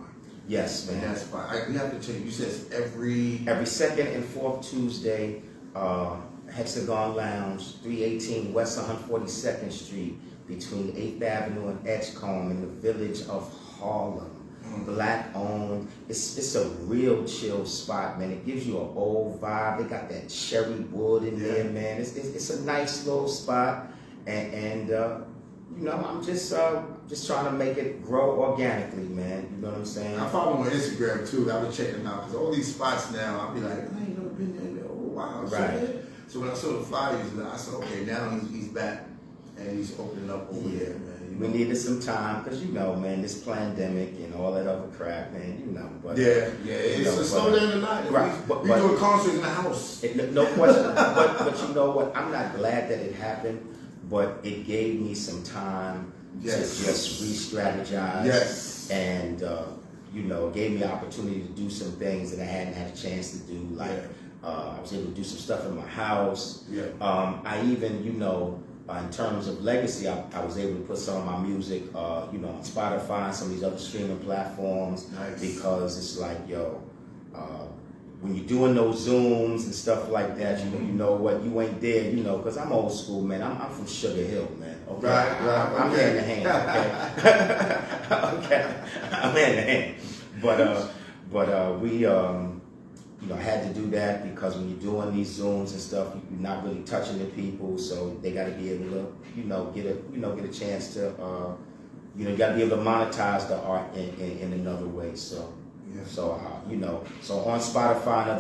Yes, man. And that's fine. We have to tell you, you said it's every second and fourth Tuesday, Hexagon Lounge, 318 West 142nd Street, between 8th Avenue and Edgecombe in the village of Harlem. Black owned. It's a real chill spot, man. It gives you an old vibe. They got that cherry wood in there, man. It's a nice little spot, and you know, I'm just trying to make it grow organically, man. You know what I'm saying? I follow him on Instagram too. I was checking him out because all these spots now, I'll be like, I ain't never been there. Oh wow, Right. So when I saw the flyers, I said, okay, now he's back and he's opening up over there, man. You We know? needed some time because you know, man, this pandemic and all that other crap, man. You know, but Yeah, you it's know, a slow down the night. Right, We doing concerts in the house. No question. but you know what? I'm not glad that it happened, but it gave me some time Yes. to just re-strategize. Yes. And you know, it gave me the opportunity to do some things that I hadn't had a chance to do. Like I was able to do some stuff in my house. Yeah. I even, you know, in terms of legacy, I was able to put some of my music, you know, on Spotify and some of these other streaming platforms. Nice. Because it's like, yo, when you're doing those Zooms and stuff like that, you know what, you ain't there, you know, because I'm old school, man. I'm from Sugar Hill, man. Okay? Right, I'm okay. hand to hand, okay? Okay, I'm hand to hand. But we, you know, had to do that because when you're doing these Zooms and stuff, you're not really touching the people, so they got to be able to, you know, get a chance to, you know, you got to be able to monetize the art in another way. So, you know, so on Spotify and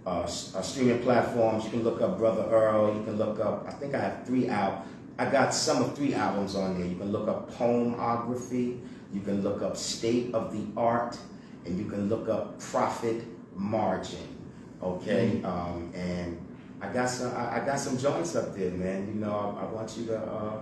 other streaming platforms, you can look up Brother Earl. You can look up, I think I have 3 out. I got some of 3 albums on there. You can look up Poemography. You can look up State of the Art, and you can look up Profit Margin. Okay, and I got some joints up there, man. You know, I want you to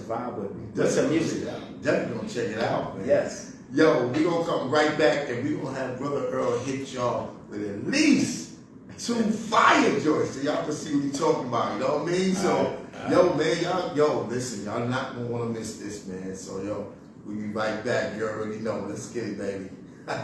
vibe with me. Put some music out. Definitely gonna check it out, man. Yes. Yo, we gonna come right back and we gonna have Brother Earl hit y'all with at least 2 fire joints so y'all can see what he's talking about. You know what I mean? So, yo, man, y'all, listen, y'all not gonna wanna miss this, man. So, yo, we'll be right back. You already know. Let's get it, baby. Yeah.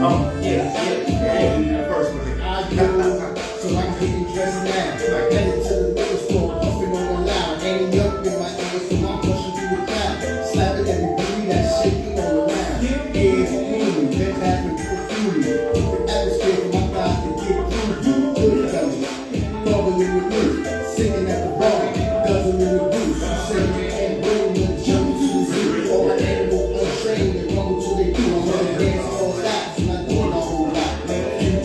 Oh, yeah. You the first one here. I do, so I can get dressed now. Headed to the middle school, puffing on the loud. Ain't up in my ears, so I'm pushing through the crowd. Slapping every booty that's shaking all around. Ears moving, then laughing through the atmosphere for my guys to get through. Good fellas, bubbling with me, singing at the bar, guzzling the booth. Singing and bringing the jump to the zoo. All the animals untrained, they rumble till they do. I'm gonna dance all that, so I do it a whole lot.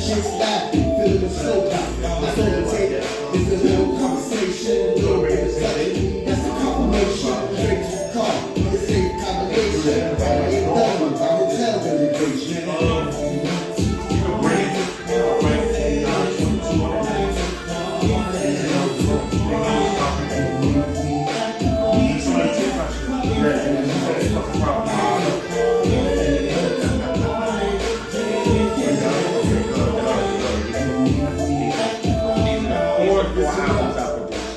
Chicks laughing, feeling the slow pop. I told her take it. It's a little conversation, a little bit of touch. That's a confirmation. Straight to the car, with a safe combination. Ain't done with my hotel reservation.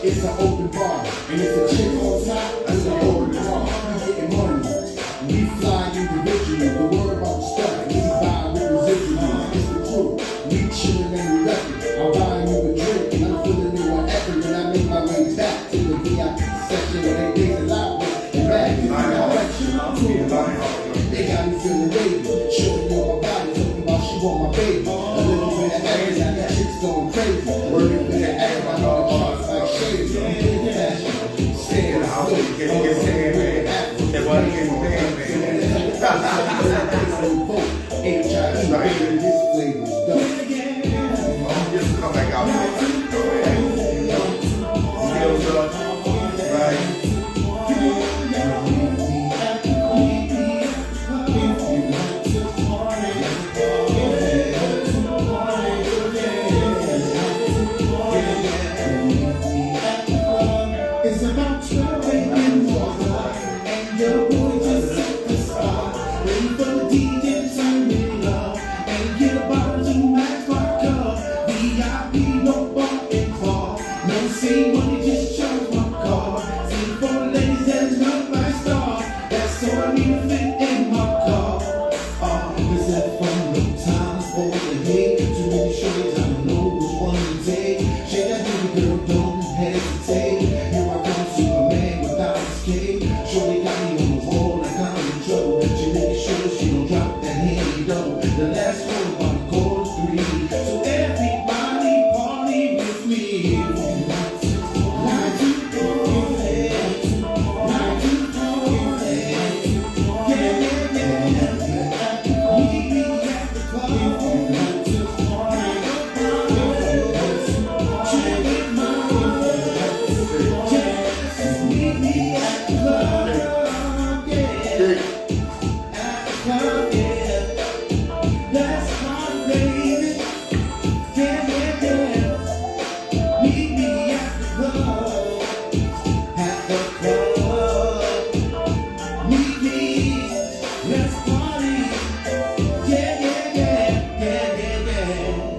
It's an open bar, and it's a chick on top. It's an open bar. You getting money, fit in my car. Is that from the times for the hate? Too many shades, I don't know which one to take. Shake that baby girl, don't hesitate. Here I come, Superman without escape. Shorty got me on the wall like I'm in trouble. She making sure she don't drop that handy double. The last one about to go to 3. So everybody party with me. Like you do it. Like you do it. Yeah, yeah, yeah. Meet me at the club. Check my just meet me at the club. Yeah. At the club, yeah. That's my baby. Yeah, yeah, yeah. Meet me at the club. At the club. Meet me. Let's party. Yeah, yeah, yeah. Yeah, yeah, yeah.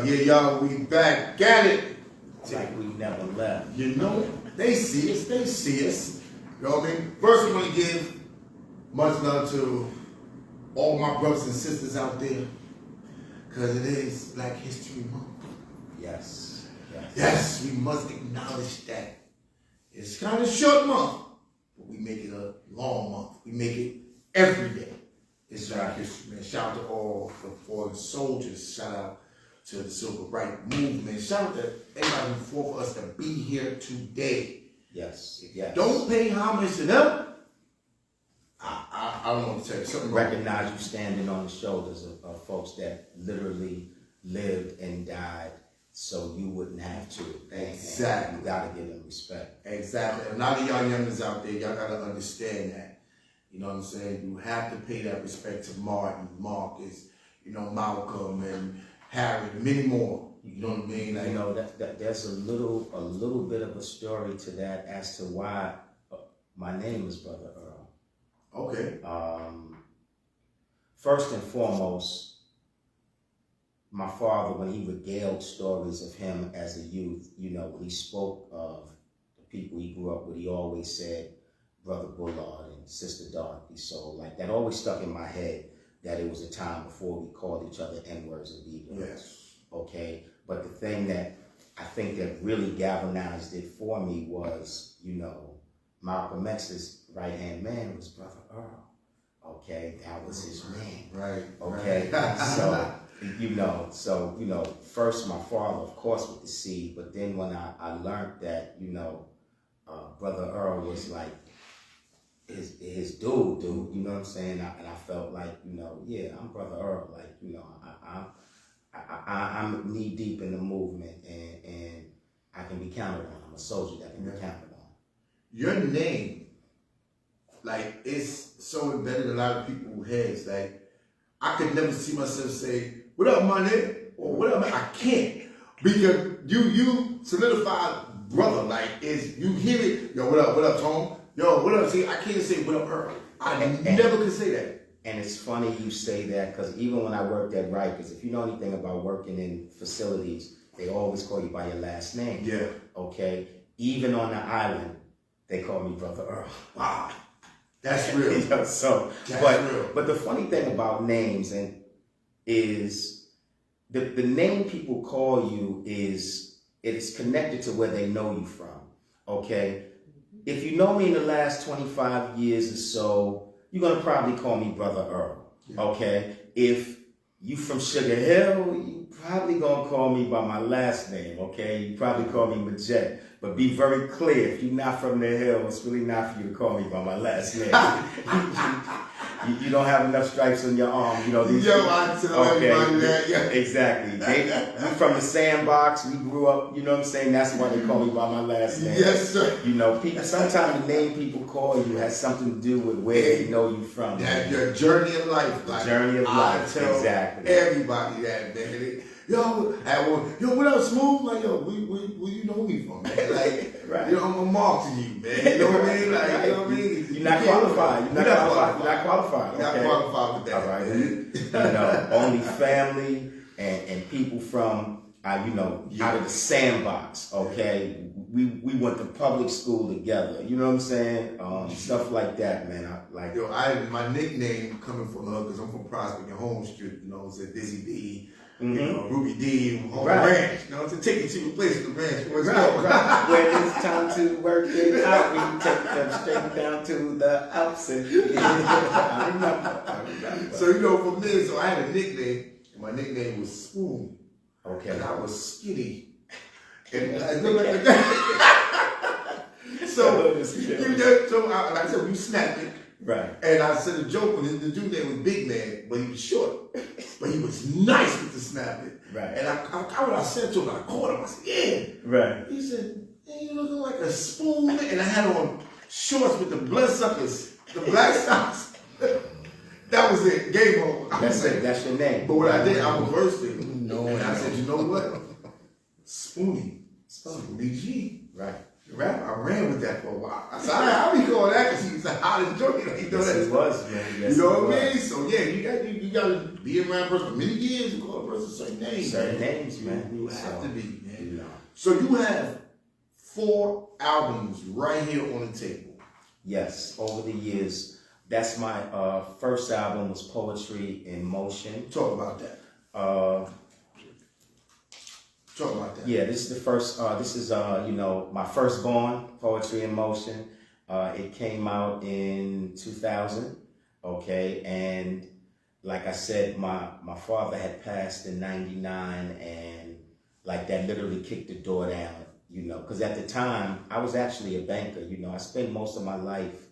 Yeah, y'all, we back at it. It's like we never left. You know, they see us. You know what I mean? First, we want to give much love to all my brothers and sisters out there, because it is Black History Month. Yes. Yes. Yes, we must acknowledge that. It's kind of a short month, but we make it a long month. We make it every day. It's Black History, man. Shout out to all the fallen soldiers. Shout out to the Civil Rights Movement. Shout out to everybody who fought for us to be here today. Yes. If Yes. you don't pay homage to them, I don't know what to tell you. Something wrong. Recognize you standing on the shoulders of folks that literally lived and died so you wouldn't have to. Exactly. And you gotta give them respect. Exactly. And a lot of y'all youngers out there, y'all gotta understand that. You know what I'm saying? You have to pay that respect to Martin, Marcus, you know, Malcolm and Harry, and many more. You know what I mean? Like, You know that there's a little bit of a story to that as to why my name is Brother Earl. okay. First and foremost, my father, when he regaled stories of him as a youth, you know, when he spoke of the people he grew up with, he always said Brother Bullard and Sister Dorothy. So, like, that always stuck in my head that it was a time before we called each other N-words and B-words. Yes. Okay? But the thing that I think that really galvanized it for me was, you know, Malcolm X's right-hand man was Brother Earl. Okay? That was his name. Right. Okay? Right. So, first my father, of course, with the seed, but then when I learned that, Brother Earl was like his dude, you know what I'm saying? And I felt like, yeah, I'm Brother Earl. Like, I'm knee deep in the movement and I can be counted on. I'm a soldier that can be counted on. Your name, like, it's so embedded in a lot of people's heads. Like, I could never see myself say, "What up, my nigga?" or "What up, man?" I can't, because you solidify brother. Like, you hear it, yo, what up, Tom? Yo, what up? See, I can't say what up, Earl. I never could say that. And it's funny you say that, because even when I worked at Rikers, if you know anything about working in facilities, they always call you by your last name. Yeah. Okay? Even on the island, they call me Brother Earl. Wow. That's real. That's real. But the funny thing about names is the name people call you it's connected to where they know you from. Okay? If you know me in the last 25 years or so, you're going to probably call me Brother Earl. Yeah. Okay? If you from Sugar Hill, you probably going to call me by my last name. Okay? You probably call me Majette. But be very clear, if you're not from the hill, it's really not for you to call me by my last name. You don't have enough stripes on your arm. You know, these I tell everybody that. Yeah. Exactly. We from the sandbox. We grew up, you know what I'm saying? That's why they call me by my last name. Yes, sir. You know, sometimes the name people call you has something to do with where they know you from. That your journey of life. Like, journey of life. I tell exactly. everybody that, man. Yo, what up, Smooth? Like, yo, where you know me from, man? Like, right. I'm a mark to you, man. You know what I mean? Like, you know what I mean? You're not qualified. You're not qualified. You're not qualified with that. All right. Only family and people from out of the sandbox. Okay, we went to public school together. You know what I'm saying? Stuff like that, man. My nickname coming from because I'm from Prospect and Home Street. You know, it's Dizzy D. You know, Ruby D, home ranch. You know, to take you to a place at the ranch. Right. When it's time to work it out, we take them straight down to the outset. I remember. So, for me, so I had a nickname, and my nickname was Spoon. Okay. And I was skinny. And I looked like that. So, like I said, you snapped it. Right. And I said a joke when the dude name was Big Man, but he was short. But he was nice with the snapping. Right. And I said to him, I caught him, I said, yeah. Right. He said, hey, you looking like a spoon. And I had on shorts with the bloodsuckers, the black socks. That was it. Game over. That's it. That's your name. But what I did, I reversed it. And I said, you know what? Spoonie. Spoonie G. Right. Rap, I ran with that for a while. I said, I'll be calling that because he was the hottest joint. Yes, it was, man. Yes, you know what I mean? So yeah, you got to be around a person for many years and call a person certain names. Certain names, man. You have to be, man. You know. So you have 4 albums right here on the table. Yes, over the years. That's my first album was Poetry in Motion. Talk about that. Talk about that. Yeah, this is the first. This is my firstborn, Poetry in Motion. It came out in 2000. Okay, and like I said, my father had passed in '99, and like that literally kicked the door down. Because at the time I was actually a banker. I spent most of my life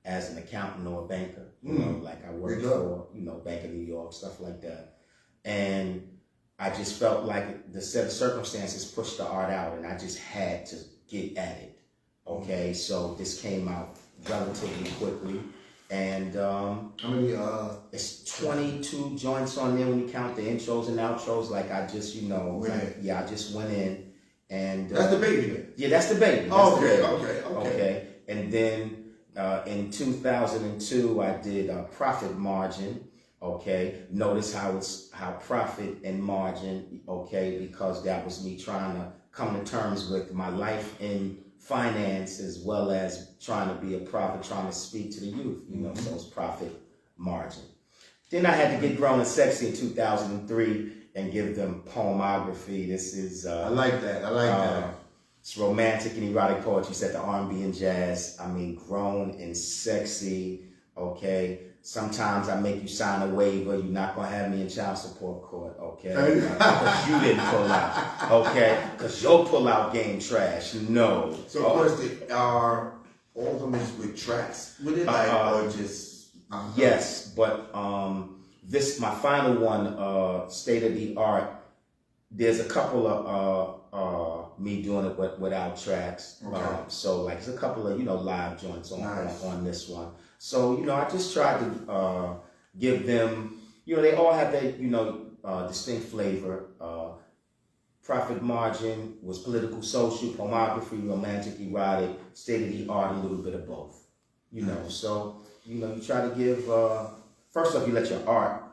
as an accountant or a banker. Like I worked for Bank of New York, stuff like that, and I just felt like the set of circumstances pushed the art out, and I just had to get at it. Okay, so this came out relatively quickly, and how many? it's 22 joints on there when you count the intros and outros. Like I just, I just went in, and that's the baby then. Yeah, that's the baby. That's the baby. Okay. And then in 2002, I did Profit Margin. Okay, notice how profit and margin, okay, because that was me trying to come to terms with my life in finance as well as trying to be a prophet, trying to speak to the youth, so it's Profit Margin. Then I had to get Grown and Sexy in 2003 and give them poemography. This is... I like that. It's romantic and erotic poetry set to R&B and jazz. I mean, Grown and Sexy, okay. Sometimes I make you sign a waiver. You're not going to have me in child support court, okay? Because you didn't pull out, okay? Because your pull-out game trash. No. So, of course, are all of them is with tracks with it, or just... Yes, but my final one, State of the Art, there's a couple of me doing it without tracks. Okay. So, like, there's a couple of, live joints on this one. So, I just tried to give them, they all have that, distinct flavor. Profit Margin was political, social, poemography, romantic, erotic, state of the art, a little bit of both. So, you try to give, first off, you let your art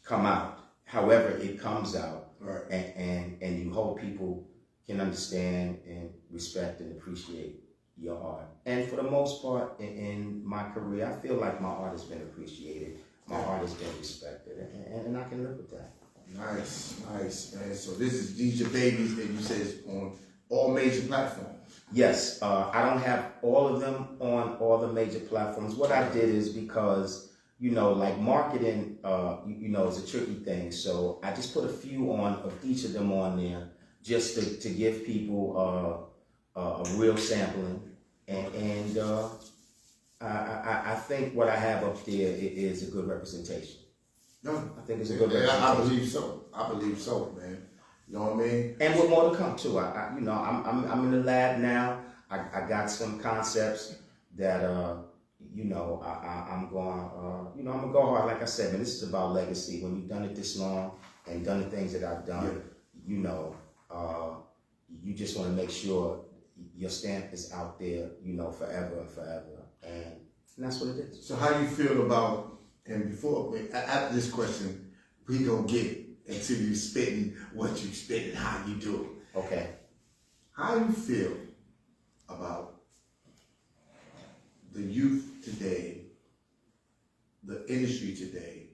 come out, however it comes out. Right. And you hope people can understand and respect and appreciate your art. And for the most part in my career, I feel like my art has been appreciated. My art has been respected, and I can live with that. Nice, man. So these are babies that you said is on all major platforms. Yes, I don't have all of them on all the major platforms. What I did is because, like marketing, is a tricky thing. So I just put a few of each of them on there just to give people a real sampling. And I think what I have up there is a good representation. No, I think it's a good representation. I believe so, man. You know what I mean? And with more to come too. I'm in the lab now. I got some concepts that I'm going I'm gonna go hard. Like I said, man, this is about legacy. When you've done it this long and done the things that I've done, you just want to make sure your stamp is out there, forever and forever, and that's what it is. So how you feel about, and after this question, we gonna get until you spitting what you spit and how you do it. Okay. How you feel about the youth today, the industry today,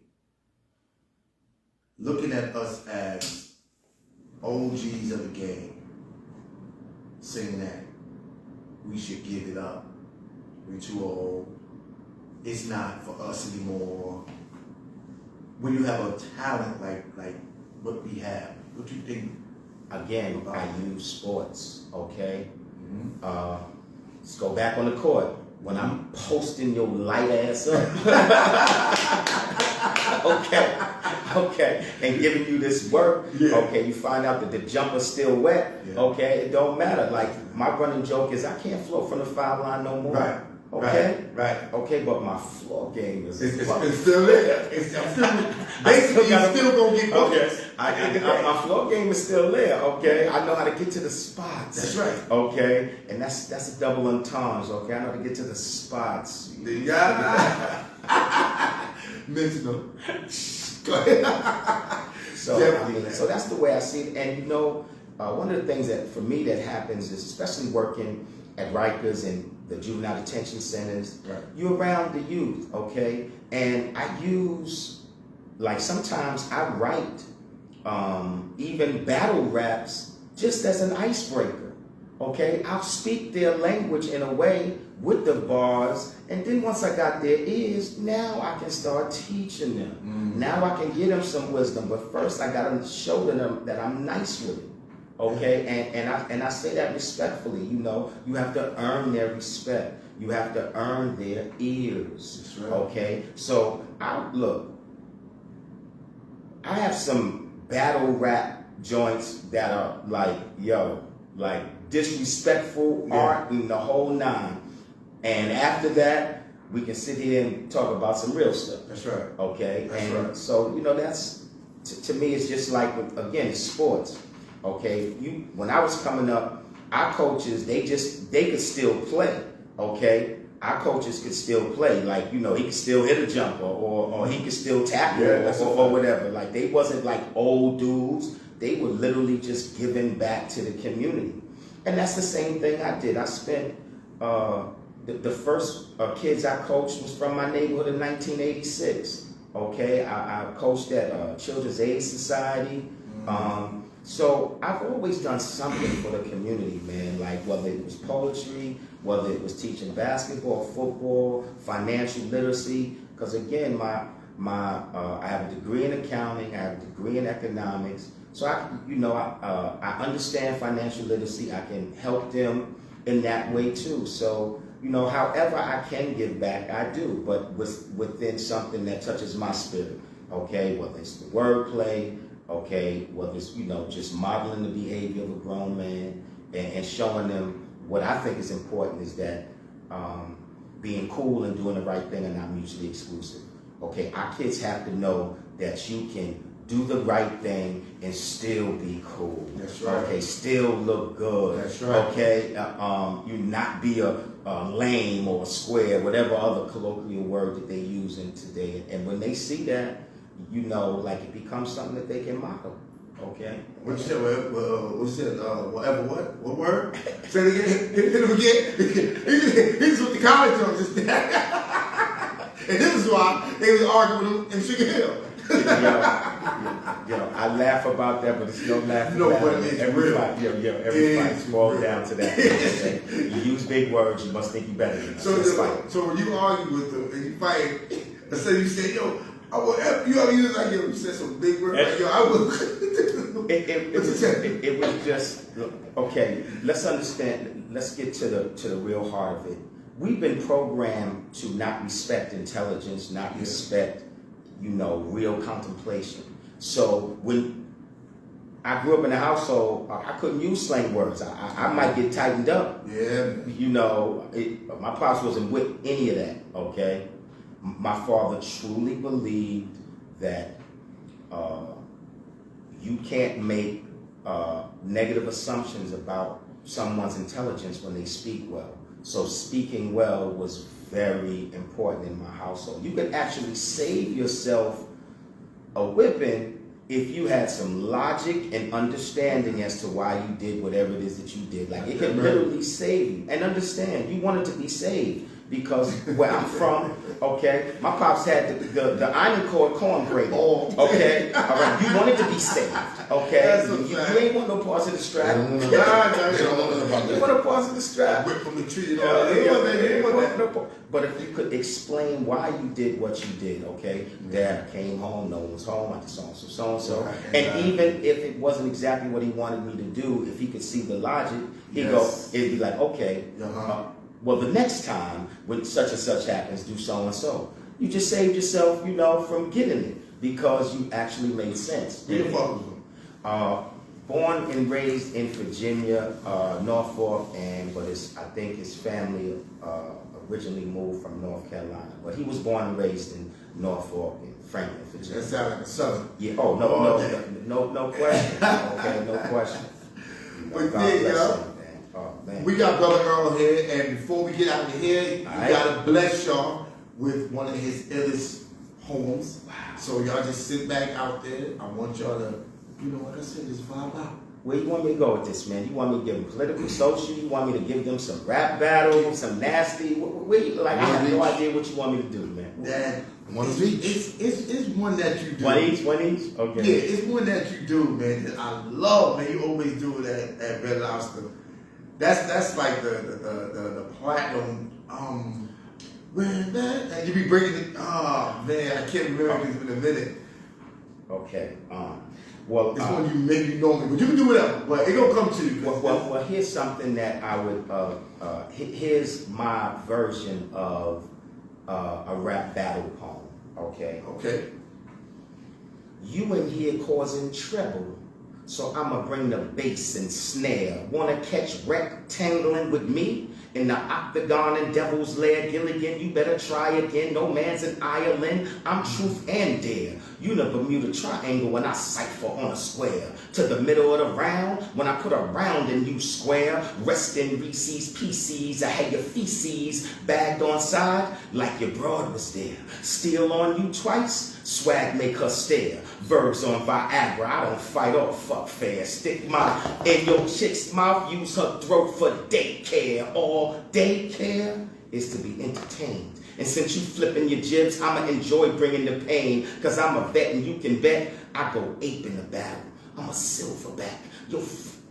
looking at us as OGs of the game, saying that we should give it up, we're too old, it's not for us anymore. When you have a talent like what we have, what do you think? Again, I use sports, okay? Let's go back on the court. When I'm posting your light ass up, okay, and giving you this work, okay, you find out that the jumper's still wet, okay, it don't matter. Like, my running joke is I can't float from the foul line no more. Right. Okay? Right. Okay, but my floor game is It's still there. Basically, you're still gonna get buckets. My floor game is still there, okay? I know how to get to the spots. That's right. Okay? And that's a double entendre, okay? I know how to get to the spots. Yeah. Mental. Go ahead. So that's the way I see it. And you know, one of the things that for me that happens is, especially working at Rikers and the juvenile detention centers, you're around the youth, okay? And I use, like, sometimes I write even battle raps just as an icebreaker, okay? I'll speak their language in a way with the bars, and then once I got their ears, now I can start teaching them. Now I can give them some wisdom, but first I gotta show them that I'm nice with it. Okay, and I say that respectfully. You know, you have to earn their respect. You have to earn their ears. That's right. Okay, so I have some battle rap joints that are like, disrespectful art and the whole nine. And after that, we can sit here and talk about some real stuff. That's right. Okay, That's right. So you know, that's to me, it's just like, again, it's sports. Okay, when I was coming up, our coaches, they could still play. Okay, our coaches could still play. Like, you know, he could still hit a jumper, or he could still tackle, or whatever. Like, they wasn't like old dudes. They were literally just giving back to the community. And that's the same thing I did. I spent the first kids I coached was from my neighborhood in 1986. Okay, I coached at Children's Aid Society. So I've always done something for the community, man, like whether it was poetry, whether it was teaching basketball, football, financial literacy, because again, I have a degree in accounting, I have a degree in economics, so I understand financial literacy. I can help them in that way too. So, you know, however I can give back, I do, but within something that touches my spirit, okay, whether it's the wordplay, okay, whether it's, you know, just modeling the behavior of a grown man and showing them what I think is important is that being cool and doing the right thing are not mutually exclusive. Okay, our kids have to know that you can do the right thing and still be cool. That's right. Okay, still look good. That's right. Okay, you not be a lame or a square, whatever other colloquial word that they use in today. And when they see that, you know, like, it becomes something that they can model. Okay. What you said? What you said? Whatever. What word? Say it again. Hit him again. This is what the college jokes is. And this is why they was arguing with him in Sugar Hill. I laugh about that, but it's no laughing. No, but it's real. Every fight boils down to that. Okay? You use big words, you must think you better than us. So when you argue with them and you fight, and so you say, yo, I will F you. You was like, yo, you said some big words. Like, yo, I will. It was just, okay, let's understand, let's get to the real heart of it. We've been programmed to not respect intelligence, not respect, you know, real contemplation. So when I grew up in a household, I couldn't use slang words. I might get tightened up. Yeah. You know, my pops wasn't with any of that, okay? My father truly believed that you can't make negative assumptions about someone's intelligence when they speak well. So speaking well was very important in my household. You could actually save yourself a whipping if you had some logic and understanding as to why you did whatever it is that you did, like it could literally save you. And understand, you wanted to be saved. Because where I'm from, okay, my pops had the iron cord cornbread. Okay, all right, you wanted to be saved, okay? You ain't want no parts of the strap. You want no parts of the strap. Whip from the tree and all. But if you could explain why you did what you did, okay? Dad came home, no one was home, I just saw some so-and-so. And even if it wasn't exactly what he wanted me to do, if he could see the logic, it'd be like, okay, well, the next time when such and such happens, do so and so. You just saved yourself, from getting it because you actually made sense. Born and raised in Virginia, Norfolk, but I think his family originally moved from North Carolina. But he was born and raised in Norfolk and Franklin, Virginia. That sounds like a Southern. Yeah. Oh no question. Okay, no question. But then, we got Brother Earl here, and before we get out of here, we gotta bless y'all with one of his illest poems. Wow. So y'all just sit back out there. I want y'all to, like I said, just vibe out. Where you want me to go with this, man? You want me to give them political, social? You want me to give them some rap battle, some nasty? Where you, I have no idea what you want me to do, man. Dad, one of each. It's one that you do. One each? Okay. Yeah, it's one that you do, man. That I love, man. You always do it at Red Lobster. That's like the platinum. And you be bringing it. Oh man, I can't remember it in a minute. Okay. Well, it's one you maybe know me, but you can do whatever. But it gonna come to you. Well, here's something that I would. Here's my version of a rap battle poem. Okay. Okay. You in here causing trouble. So I'ma bring the bass and snare. Wanna catch rectangling with me? In the octagon and devil's lair, Gilligan, you better try again. No man's in Ireland, I'm truth and dare. You the Bermuda Triangle when I cipher on a square. To the middle of the round, when I put a round in you square. Rest in Reese's PCs, I had your feces bagged on side like your broad was there. Steal on you twice, swag make her stare. Verbs on Viagra, I don't fight or fuck fair. Stick my in your chick's mouth, use her throat for daycare. All daycare is to be entertained. And since you flipping your jibs, I'ma enjoy bringing the pain. Cause I'm a vet and you can bet I go ape in the battle. I'm a silverback. Your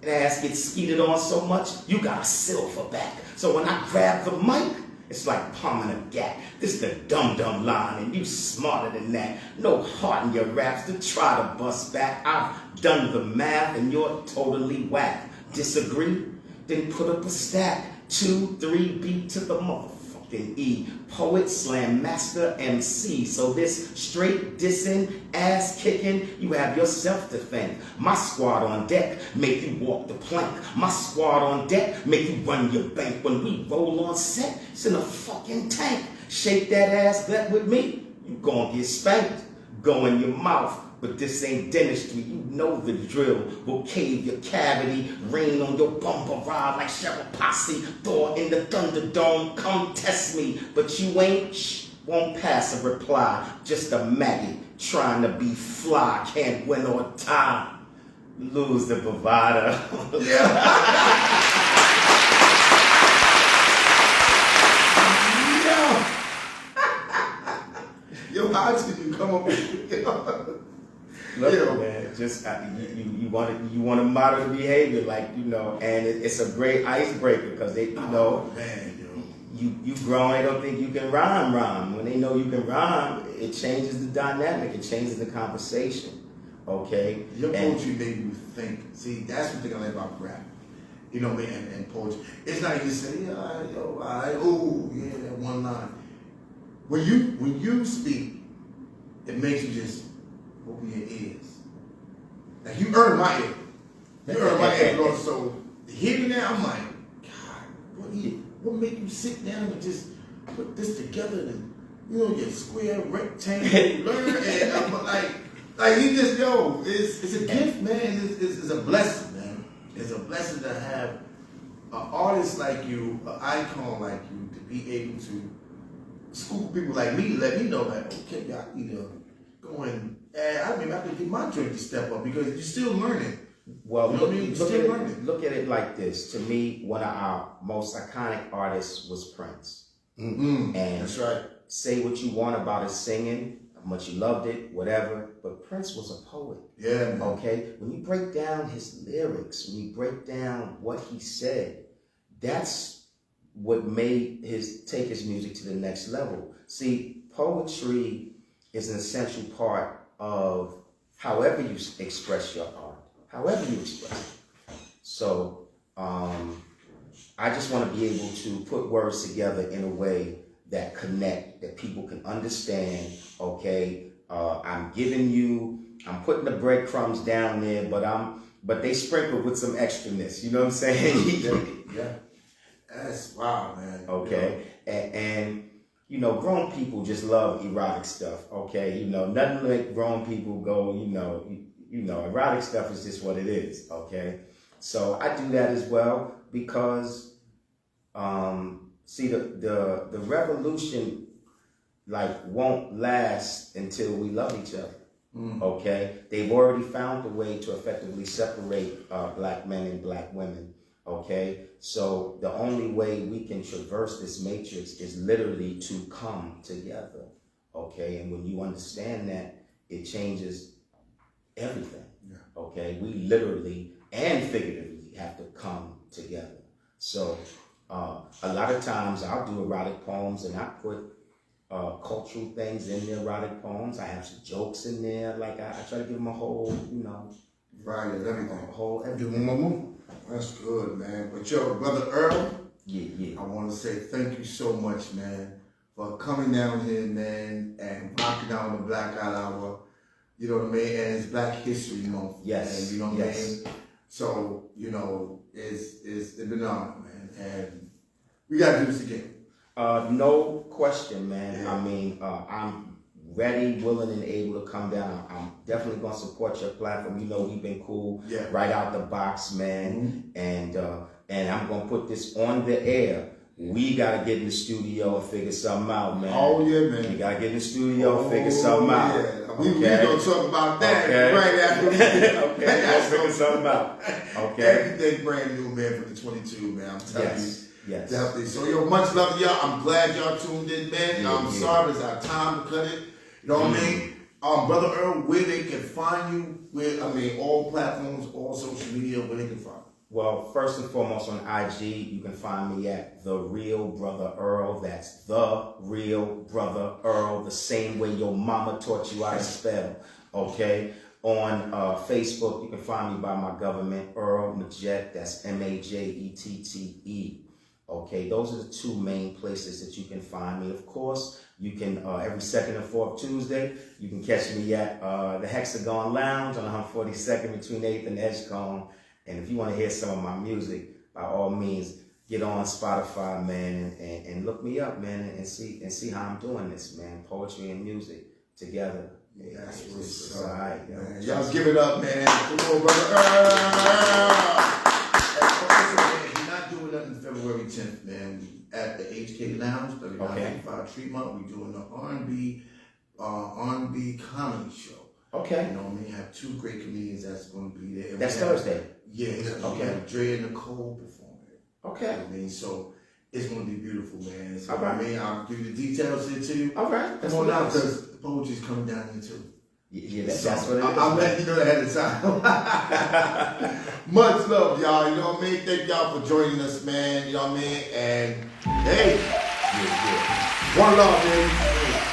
ass gets skeeted on so much, you got a silverback. So when I grab the mic, it's like palming a gat. This the dum-dum line, and you smarter than that. No heart in your raps to try to bust back. I've done the math, and you're totally whack. Disagree? Then put up a stack. 2, 3, beat to the motherfucking E. Poet, slam, master, MC. So this straight dissing, ass kicking, you have yourself to thank. My squad on deck make you walk the plank. My squad on deck make you run your bank. When we roll on set, it's in a fucking tank. Shake that ass gut with me, you gon' get spanked. Go in your mouth, but this ain't dentistry. You know the drill. We'll cave your cavity, rain on your bumper ride like Cheryl Posse. Thor in the Thunderdome, come test me. But you ain't, won't pass a reply. Just a maggot trying to be fly. Can't win on time. Lose the bravado. Yo, how did you come up with Look, man, just you want to model the behavior, and it's a great icebreaker because they, you grown, they don't think you can rhyme. When they know you can rhyme, it changes the dynamic, it changes the conversation. Okay, your poetry made me think. See, that's the thing I like about rap. And poetry. It's not you say, that one line. When you speak, it makes you just open your ears. Like you earn my ear. You earn my ear, bro. So hearing that, I'm like, God, what make you sit down and just put this together and your square, rectangle, and I'm like you just it's a gift, man. It's a blessing, man. It's a blessing to have an artist like you, an icon like you, to be able to school people like me to let me know that, okay, y'all need to go going, I mean, I have to get my drink to step up because you're still learning. Well, You know what I mean? Still learning. look at it like this. To me, one of our most iconic artists was Prince. Mm-hmm. And That's right. say what you want about his singing, how much you loved it, whatever, but Prince was a poet. Yeah, man. Okay? When you break down his lyrics, when you break down what he said, that's what made take his music to the next level. See, poetry is an essential part of however you express your art, however you express it. So, I just want to be able to put words together in a way that connect, that people can understand. Okay, I'm putting the breadcrumbs down there, but they sprinkled with some extraness. You know what I'm saying? Yeah. That's wow, man. Okay, and you know, grown people just love erotic stuff. Okay, you know, nothing like grown people go. You know, erotic stuff is just what it is. Okay, so I do that as well because. See, the revolution won't last until we love each other. Okay, they've already found a way to effectively separate black men and black women. Okay, so the only way we can traverse this matrix is literally to come together. Okay, and when you understand that, it changes everything. Yeah. Okay, we literally and figuratively have to come together. So. A lot of times I'll do erotic poems and I put cultural things in the erotic poems. I have some jokes in there. Like I try to give them a whole, Right, everything. a whole Do everything. one more. That's good, man. But yo, brother Earl, Yeah. I want to say thank you so much, man, for coming down here, man, and rocking out on the Blackout Hour. You know what I mean? And it's Black History Month. Yes. And you know what I Yes. mean? So, it's been an honor, man. And we got to do this again. No question, man. I mean, I'm ready, willing, and able to come down. I'm definitely going to support your platform. You know, we've been cool right out the box, man. And I'm going to put this on the air. We got to get in the studio and figure something out, man. Oh, yeah, man. We got to get in the studio and figure something out. Yeah. We're going to talk about that right after we Okay, let's figure something out. Okay. Everything brand new, man, for the 22, man. I'm telling you. Yes. Definitely. So, yo, much love to y'all. I'm glad y'all tuned in, man. I'm sorry it's our time to cut it. You know what I mean? Brother Earl, where they can find you, all platforms, all social media, where they can find you. Well, first and foremost on IG, you can find me at The Real Brother Earl. That's The Real Brother Earl, the same way your mama taught you how to spell, okay? On Facebook, you can find me by my government, Earl Majette, that's Majette. Okay, those are the two main places that you can find me. Of course, you can, every second and fourth Tuesday, you can catch me at the Hexagon Lounge on 142nd between 8th and Edgecombe. And if you want to hear some of my music, by all means, get on Spotify, man, and look me up, man, and see how I'm doing this, man. Poetry and music together. Yeah, that's It's what's all up, right, yo. man. Y'all give it up, man. Come on, brother Earl. And we're not doing nothing February 10th, man. At the HK Lounge, 3955 Tremont, we're doing the R&B comedy show. Okay. You know what I mean? Have two great comedians that's going to be there. That's Thursday. Yeah. Okay. We have Dre and Nicole performing. Okay. You know what I mean? So it's going to be beautiful, man. So, All right. I mean, I'll give you the details here too. All right. Come on out, because the poetry's coming down here too. Yeah, that's what it is. I'm letting you know ahead of time. Much love, y'all. You know what I mean? Thank y'all for joining us, man. You know what I mean? And hey, one love, baby.